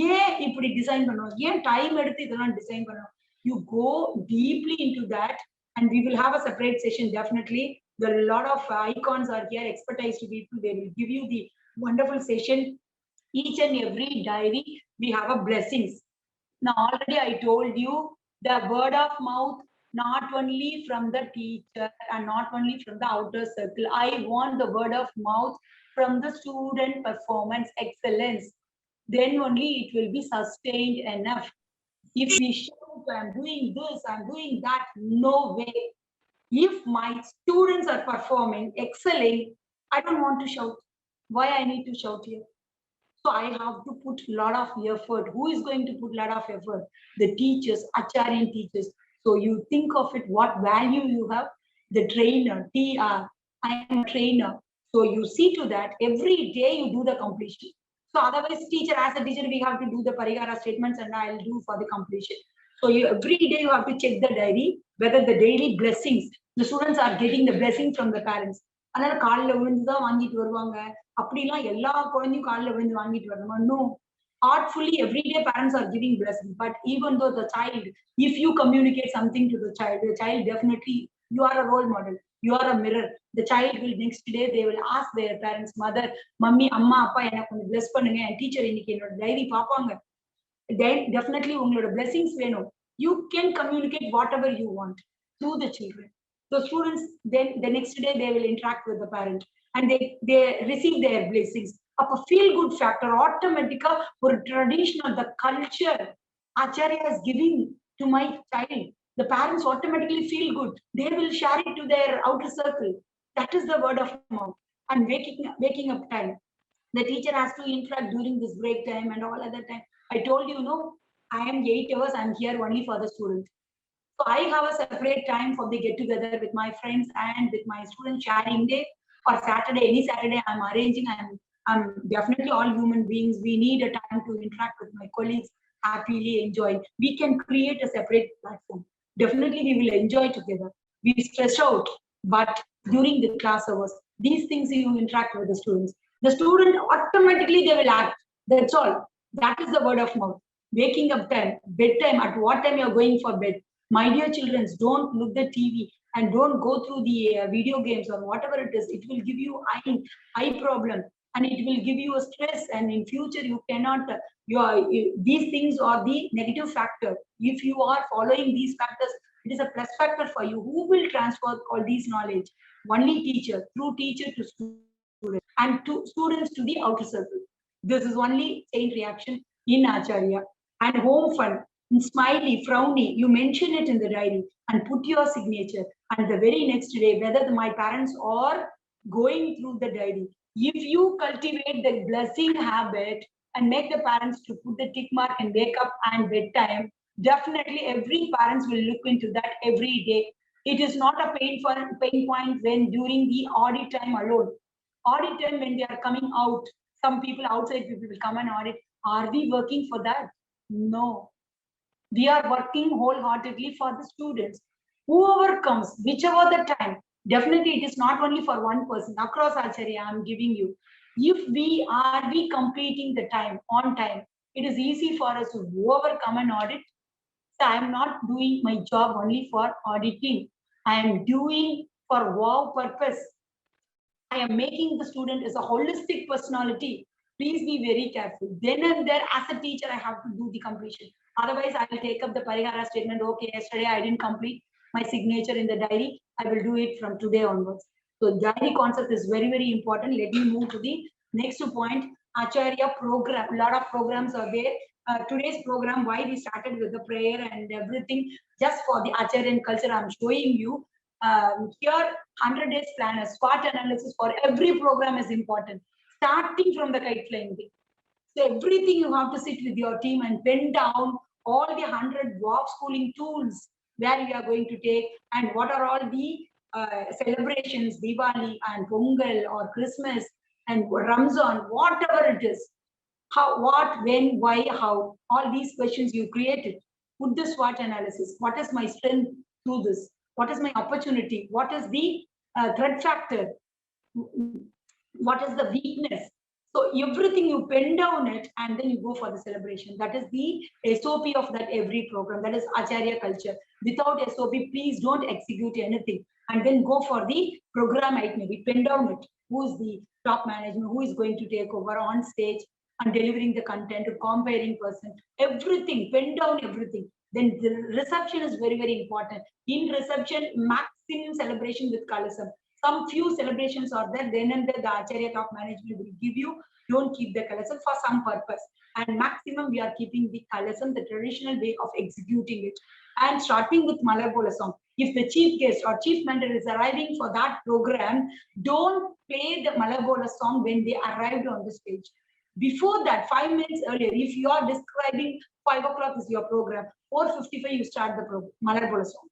ஏன் இப்படி டிசைன் பண்ணணும், ஏன் டைம் எடுத்து இதெல்லாம் டிசைன் பண்ணணும்? You go deeply into that, and we will have a separate session. Definitely there are a lot of icons are here, expertise people. They will give you the wonderful session. Each and every diary we have a blessings. Now already I told you the word of mouth, not only from the teacher and not only from the outer circle. I want the word of mouth from the student performance excellence. then only it will be sustained enough. If we shout, I'm doing this, I'm doing that, no way. If my students are performing, excelling, I don't want to shout. Why I need to shout here? So I have to put a lot of effort. Who is going to put a lot of effort? The teachers, Acharyan teachers. So you think of it, what value you have? The trainer, TR, I am a trainer. So you see to that, every day you do the completion. So otherwise, teacher, as a teacher, we have to do the parigara statements and I'll do for the completion. So every day you have to check the diary, whether the daily blessings, the students are getting the blessing from the parents. அதனால காலைல விழுந்துதான் வாங்கிட்டு வருவாங்க அப்படிலாம் எல்லா குழந்தையும் காலைல விழுந்து வாங்கிட்டு வரணுமா? No. Artfully, every day parents are giving blessing. But even though the child, if you communicate something to the child definitely, you are a role model. You are a mirror. The child will next day, they will ask their parents, mother, mummy, amma, appa, எனக்கு கொஞ்சம் bless பண்ணுங்க. And teacher, இன்னைக்கு என்னோட diary பாப்பாங்க. Then definitely உங்களோட blessings வேணும். You can communicate whatever you want to the children. The students, then the next day they will interact with the parent and they receive their blessings. Up a feel good factor automatically for traditional the culture Acharya is giving to my child. The parents automatically feel good. They will share it to their outer circle. That is the word of mouth. And waking up time. The teacher has to interact during this break time and all other time. I told you, no, I am 8 hours. I'm here only for the student. So I have a separate time for the get together with my friends and with my students sharing day or Saturday, any Saturday I'm arranging. I'm definitely all human beings. We need a time to interact with my colleagues, happily enjoy. We can create a separate platform. Definitely we will enjoy together. We stress out, but during the class hours, these things you interact with the students. The student automatically they will act. That's all. That is the word of mouth. Waking up time, bedtime, at what time you're going for bed. My dear children, don't look the TV and don't go through the video games or whatever it is. It will give you eye problem and it will give you a stress. And in future, you cannot. These things are the negative factor. If you are following these factors, it is a plus factor for you. Who will transfer all these knowledge? Only teacher, through teacher to student and to students to the outer circle. This is only chain reaction in Acharya. And home fun. Smiley, frowny, you mention it in the diary and put your signature. And the very next day, whether my parents are going through the diary, if you cultivate the blessing habit and make the parents to put the tick mark and wake up and bedtime, definitely every parents will look into that every day. It is not a pain point when during the audit time alone. Audit time when they are coming out, some people outside people will come and audit. Are we working for that? No. We are working wholeheartedly for the students. Whoever comes, whichever the time, definitely it is not only for one person. Across Acharya, I'm giving you. If we completing the time on time, it is easy for us to whoever come and audit. So I am not doing my job only for auditing. I am doing for wow purpose. I am making the student as a holistic personality. Please be very careful. Then and there, as a teacher, I have to do the completion. Otherwise, I will take up the parigara statement. Okay, yesterday I didn't complete my signature in the diary. I will do it from today onwards. So diary concept is very, very important. Let me move to the next point. Acharya program. A lot of programs are there. Today's program, why we started with the prayer and everything, just for the Acharyan culture, I'm showing you. Here, 100 days plan, a SWOT analysis for every program is important. Starting from the kite flying day. So everything you have to sit with your team and pen down all the 100 walk schooling tools where we are going to take and what are all the celebrations, Diwali and Pongal or Christmas and Ramzan, whatever it is. How, what, when, why, how, all these questions you created. Put the SWOT analysis. What is my strength through this? What is my opportunity? What is the threat factor? What is the weakness? So everything you pen down it and then you go for the celebration. That is the SOP of that every program. That is Acharya culture. Without SOP, please don't execute anything. And then go for the program itinerary. Pen down it. Who is the top management? Who is going to take over on stage and delivering the content, comparing person, everything, pen down everything. Then the reception is very, very important. In reception, maximum celebration with Kalasam. Some few celebrations are there, then and there the Acharya top management will give you, don't keep the kalasam for some purpose. And maximum we are keeping the kalasam, the traditional way of executing it. And starting with Malabola song. If the chief guest or chief mentor is arriving for that program, don't play the Malabola song when they arrived on the stage. Before that, 5 minutes earlier, if you are describing 5 o'clock is your program, 4:55 you start the program, Malabola song.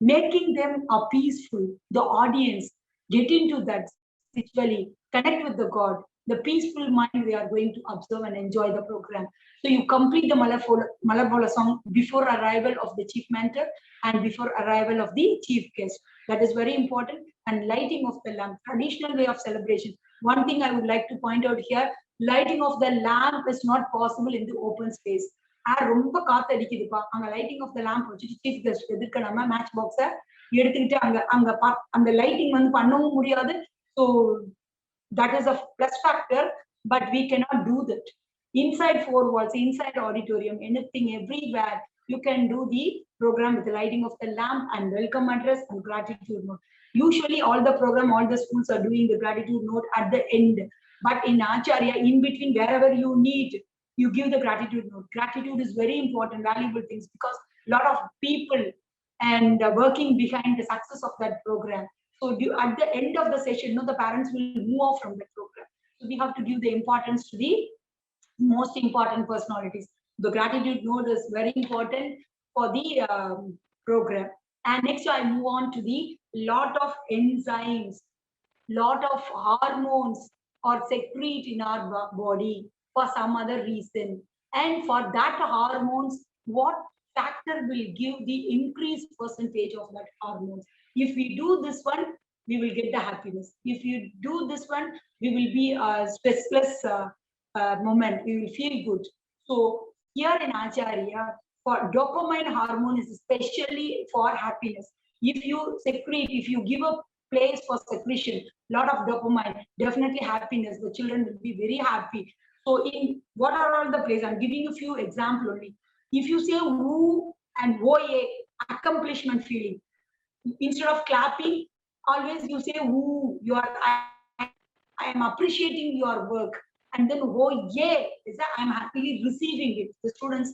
Making them a peaceful, the audience get into that spiritually, connect with the God, the peaceful mind they are going to observe and enjoy the program. So you complete the Malabola song before arrival of the chief mentor and before arrival of the chief guest. That is very important. And lighting of the lamp, traditional way of celebration. One thing I would like to point out here, lighting of the lamp is not possible in the open space. ரொம்ப காத்து அடிக்குதுப்பா அங்க lighting of the lamb வச்சுட்டு chief guest எதிர்க்க நம்ம match பாக்ஸ எடுத்துக்கிட்டு அங்க அங்க அந்த லைட்டிங் வந்து பண்ணவும் முடியாது. So that is a plus factor, but we cannot do that. Inside 4 walls, inside auditorium, anything, everywhere, you can do the program with the lighting of the lamp and welcome address and gratitude note. Usually all the program, all the schools are doing the gratitude note at the end. But in Acharya, in between, wherever you need, you give the gratitude note. Gratitude is very important, valuable things, because a lot of people and working behind the success of that program. So at the end of the session, the parents will move off from the program. So we have to give the importance to the most important personalities. The gratitude note is very important for the program. And next I move on to the lot of enzymes, lot of hormones are secreted in our body for some other reason. And for that hormones, what factor will give the increased percentage of that hormones? If we do this one, we will get the happiness. If you do this one, we will be stressless moment. We will feel good. So here in Acharya, for dopamine hormone is especially for happiness. If you secrete, if you give a place for secretion, lot of dopamine, definitely happiness. The children will be very happy. So in what are all the places? I'm giving a few examples only. If you say woo and oye, accomplishment feeling, instead of clapping, always you say woo, you are I am appreciating your work. And then oh yeah, is that I'm happily receiving it, the students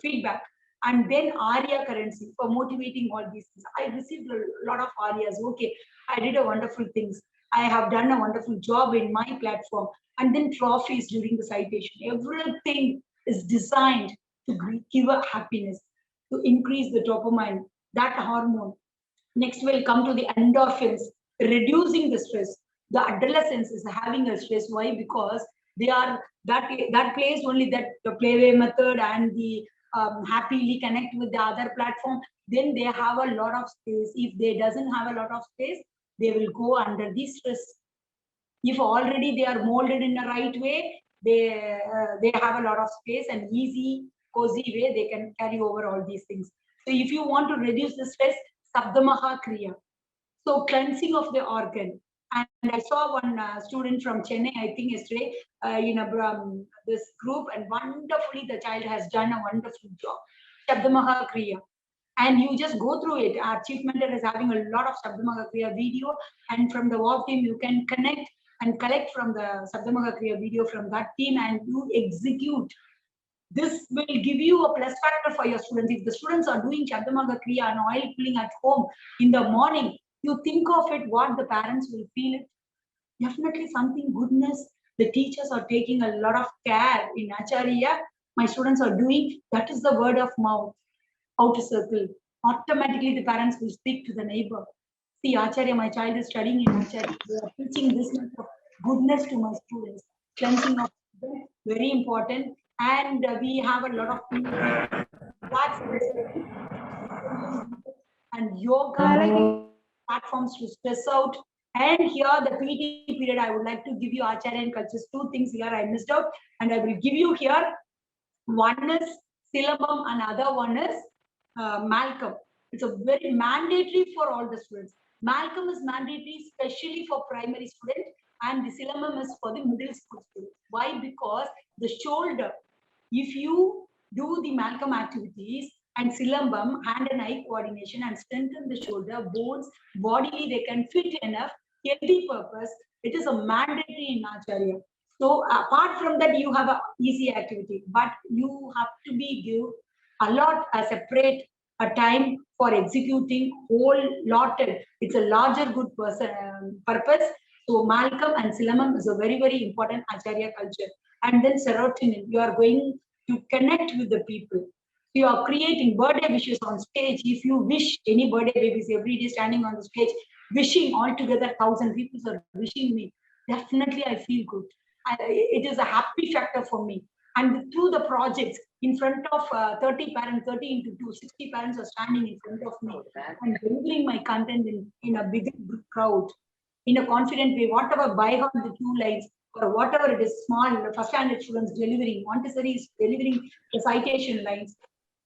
feedback. And then Arya currency for motivating all these things. I received a lot of Aryas. Okay, I did a wonderful things. I have done a wonderful job in my platform. And then trophies during the citation. Everything is designed to give a happiness, to increase the dopamine, that hormone. Next we'll come to the endorphins, reducing the stress. The adolescence is having a stress. Why? Because they are that place only, that the playway method and the happily connect with the other platform. Then they have a lot of space. If they doesn't have a lot of space, they will go under the stress. If already they are molded in the right way, they have a lot of space and easy, cozy way they can carry over all these things. So if you want to reduce the stress, Sabdamaha Kriya. So cleansing of the organ. And I saw one student from Chennai, I think yesterday, in this group, and wonderfully the child has done a wonderful job. Sabdamaha Kriya. And you just go through it. Our chief mentor is having a lot of Sabdamaha Kriya video, and from the WOW team you can connect and collect from the Sabdamaha Kriya video from that team, and you execute. This will give you a plus factor for your students. If the students are doing Sabdamaha Kriya and oil pulling at home in the morning, you think of it, what the parents will feel it. Definitely something goodness. The teachers are taking a lot of care in Acharya. My students are doing, that is the word of mouth, outer circle. Automatically the parents will speak to the neighbor. See, Acharya, my child is studying in Acharya. They are teaching this much of goodness to my students. Cleansing of them, very important. And we have a lot of people. And yoga platforms to stress out. And here the PT period, I would like to give you Acharya and cultures. 2 things here I missed out, and I will give you here. One is syllabum and other one is Malcolm. It's a very mandatory for all the students. Malcolm is mandatory especially for primary students, and the syllabum is for the middle school students. Why? Because the shoulder, if you do the Malcolm activities, and silambam, hand and eye coordination, and strengthen the shoulder, bones, bodily they can fit enough, healthy purpose. It is a mandatory in Acharya. So apart from that, you have a easy activity, but you have to be give a lot a separate a time for executing whole lotted. It's a larger good person purpose. So Malcolm and Silamam is a very, very important Acharya culture. And then serotonin, you are going to connect with the people. You are creating birthday wishes on stage. If you wish any birthday babies every day standing on the stage, wishing altogether 1,000 people are wishing me, definitely I feel good. It is a happy factor for me. And through the projects, in front of 30 parents, 30 into 2, 60 parents are standing in front of me and delivering my content in a big crowd, in a confident way, whatever by heart the 2 lines, or whatever it is, small, first standard students delivering, Montessori is delivering the citation lines.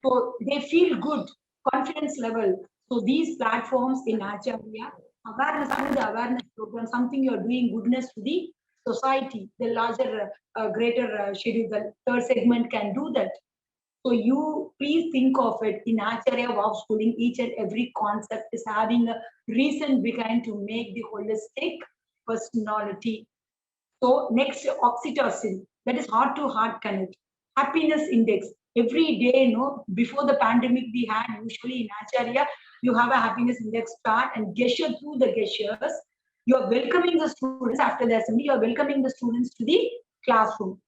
So they feel good, confidence level. So these platforms in Acharya, awareness through the awareness program, something you're doing goodness to the society, the larger, greater schedule, the third segment can do that. So you please think of it in Acharya Wow Schooling, each and every concept is having a reason behind to make the holistic personality. So next, oxytocin, that is heart to heart connect. Happiness index. Every day, before the pandemic we had, usually in Acharya, you have a happiness index chart and gesture through the gestures. You are welcoming the students after the assembly, you are welcoming the students to the classroom.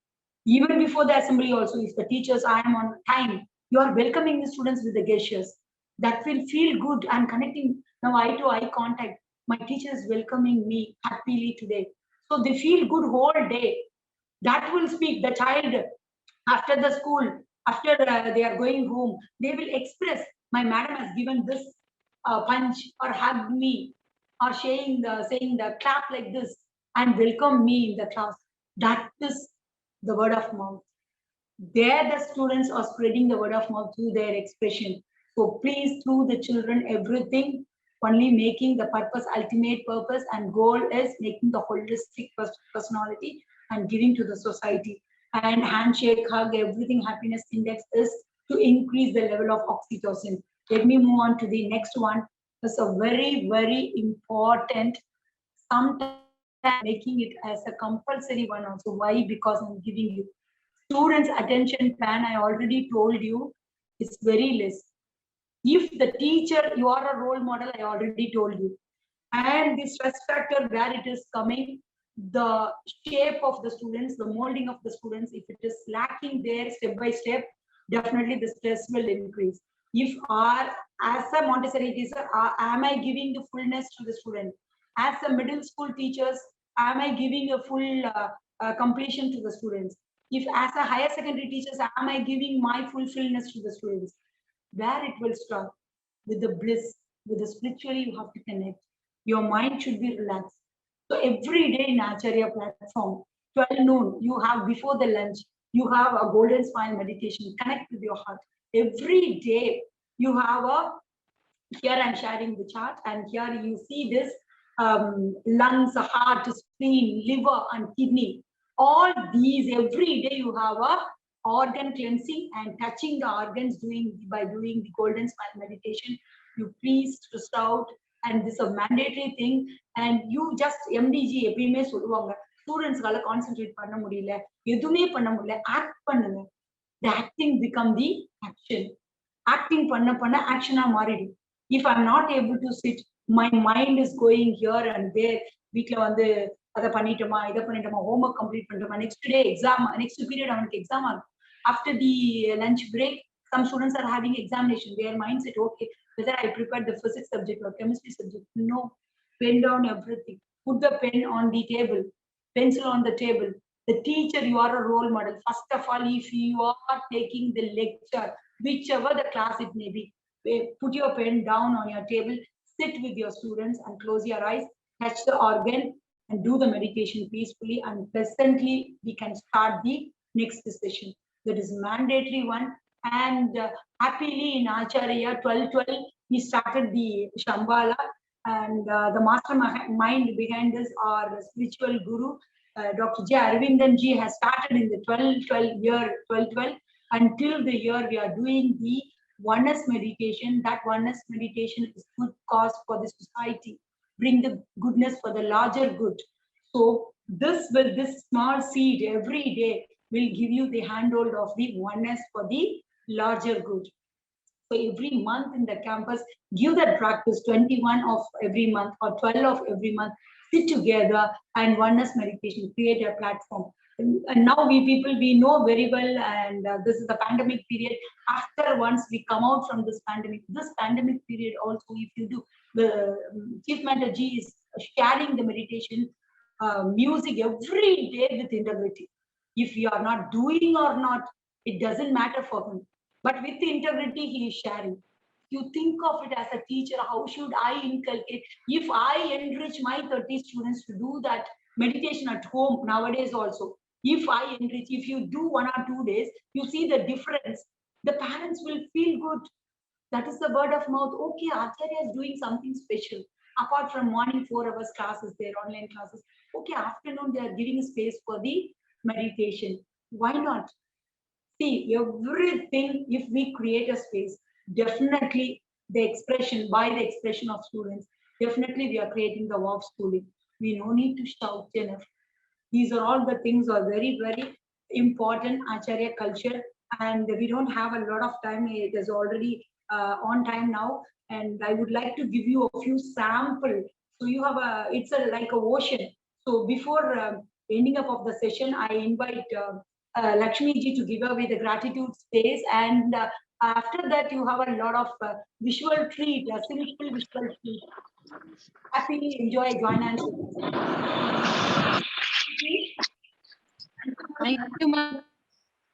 Even before the assembly also, if the teachers I am on time, you are welcoming the students with the gestures. That will feel good. I'm connecting now eye to eye contact. My teacher is welcoming me happily today. So they feel good whole day. That will speak. The child after the school, after they are going home, they will express, my madam has given this punch or hug me or saying the clap like this and welcome me in the class. That is the word of mouth. There the students are spreading the word of mouth through their expression. So please, through the children, everything, only making the purpose, ultimate purpose and goal is making the holistic personality and giving to the society. And handshake, hug, everything, happiness index is to increase the level of oxytocin. Let me move on to the next one. It's a very, very important, sometimes making it as a compulsory one also. Why? Because I'm giving you. Students' attention span, I already told you, is very less. If the teacher, you are a role model, I already told you. And the stress factor, where it is coming, the shape of the students, the molding of the students, if it is lacking there step by step, definitely the stress will increase. If as a Montessori teacher, am I giving the fullness to the student? As a middle school teachers, am I giving a full completion to the students? If as a higher secondary teachers, am I giving my fulfillment to the students? Where it will start with the bliss, with the spiritually you have to connect. Your mind should be relaxed. So every day in Acharya platform, 12 noon, you have before the lunch, you have a golden smile meditation, connect with your heart. Every day you have here I'm sharing the chart and here you see this lungs, heart, spleen, liver and kidney. All these, every day you have a organ cleansing and touching the organs by doing the golden smile meditation. You please twist out, and this is a mandatory thing. And you just MDG எப்பயுமே சொல்லுவாங்க, ஸ்டூடெண்ட்ஸ்கால concentrate பண்ண முடியல, எதுவுமே பண்ண முடியல, act பண்ணுங்க. The acting become the action. Acting பண்ண action மாறிடும். If I'm not able to sit, my mind is going here and there. வீட்ல வந்து அதை பண்ணிட்டோமா, இதை பண்ணிட்டோமா, homework complete பண்ணிட்டோமா, next day exam, next period அவனுக்கு exam ஆகும். After the lunch break, some students are having examination. Their mindset, okay, whether I prepared the physics subject or chemistry subject. No, pen down everything. Put the pen on the table, pencil on the table. The teacher, you are a role model. First of all, if you are taking the lecture, whichever the class it may be, put your pen down on your table, sit with your students and close your eyes, touch the organ and do the meditation peacefully, and pleasantly we can start the next session. That is mandatory one. And happily in Acharya 12-12, we started the Shambhala, and the mastermind behind this, our spiritual guru, Dr. J. Aravindan ji, has started in the 12-12 year, 12-12. Until the year we are doing the oneness meditation. That oneness meditation is good cause for the society, bring the goodness for the larger good. So this small seed every day will give you the handhold of the oneness for the larger good. So every month in the campus, give that practice, 21 of every month or 12 of every month, sit together and oneness meditation, create a platform. And now we know very well, and this is the pandemic period. After once we come out from this pandemic period also, if you do, the Chief Mentor Ji is sharing the meditation music every day with integrity. If you are not doing or not, it doesn't matter for him. But with integrity, he is sharing. You think of it as a teacher, how should I inculcate? If I enrich my 30 students to do that meditation at home nowadays also, if I enrich, if you do 1 or 2 days, you see the difference. The parents will feel good. That is the word of mouth. Okay, Acharya is doing something special. Apart from morning 4 hours classes, their online classes. Okay, afternoon they are giving space for the meditation. Why not? See, everything, if we create a space, definitely by the expression of students, definitely we are creating the WOW schooling. We no need to shout enough. These are all the things are very, very important Acharya culture, and we don't have a lot of time. It is already on time now, and I would like to give you a few samples. So you have it's like a ocean. So before ending up of the session, I invite Lakshmi ji to give away the gratitude space, and after that you have a lot of visual treat, a simple visual treat. Happily enjoy, join and Thank you, ma'am.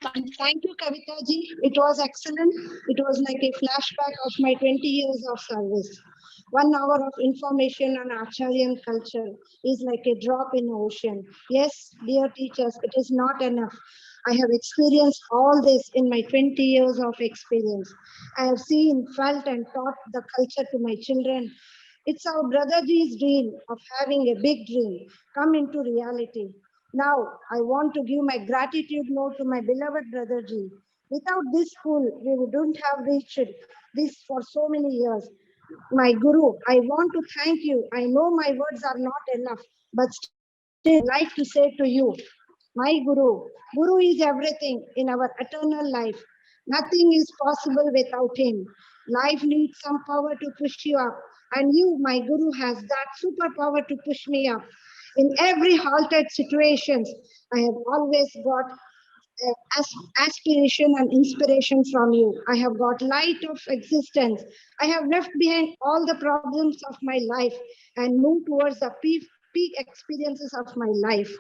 Thank you, Kavitha ji. It was excellent. It was like a flashback of my 20 years of service. 1 hour of information on Acharyan culture is like a drop in the ocean. Yes, dear teachers, it is not enough. I have experienced all this in my 20 years of experience. I have seen, felt, and taught the culture to my children. It's our brotherji's dream of having a big dream come into reality. Now, I want to give my gratitude note to my beloved brotherji. Without this school, we wouldn't have reached this for so many years. My Guru, I want to thank you. I know my words are not enough, but still I would like to say to you, my Guru, Guru is everything in our eternal life. Nothing is possible without him. Life needs some power to push you up, and you, my Guru, has that superpower to push me up. In every halted situations, I have always got aspiration and inspiration from you. I have got light of existence. I have left behind all the problems of my life and moved towards the peak experiences of my life.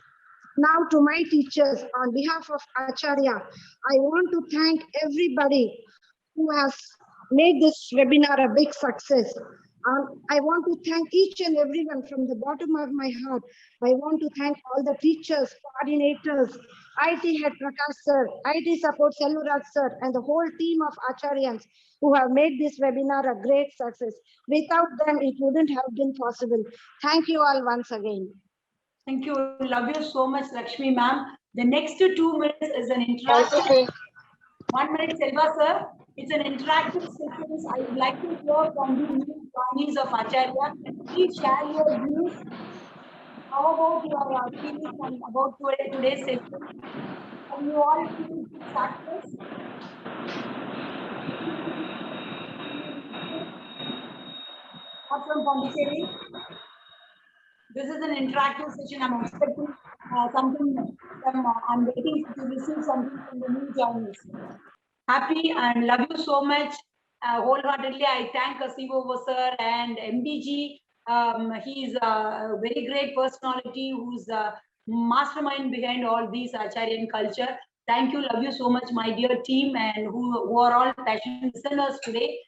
Now to my teachers, on behalf of Acharya, I want to thank everybody who has made this webinar a big success. I want to thank each and everyone from the bottom of my heart. I want to thank all the teachers, coordinators, IT head Prakash sir, IT support Selvaraj sir, and the whole team of Acharyans who have made this webinar a great success. Without them, it wouldn't have been possible. Thank you all once again. Thank you. Love you so much, Lakshmi ma'am. The next 2 minutes is an interactive. 1 minute, Selva sir. It's an interactive session. I would like to hear from the new joinees of Acharya. Please share your views. How about your feelings about today's session? And you all feel success? Not from Pondicherry. This is an interactive session. I'm expecting something from, I'm waiting to receive something from the new joiners. Happy and love you so much. Wholeheartedly, I thank Asivo sir and MDG. He's a very great personality who's a mastermind behind all these Acharyan culture. Thank you, love you so much, my dear team, and who are all passionate listeners today.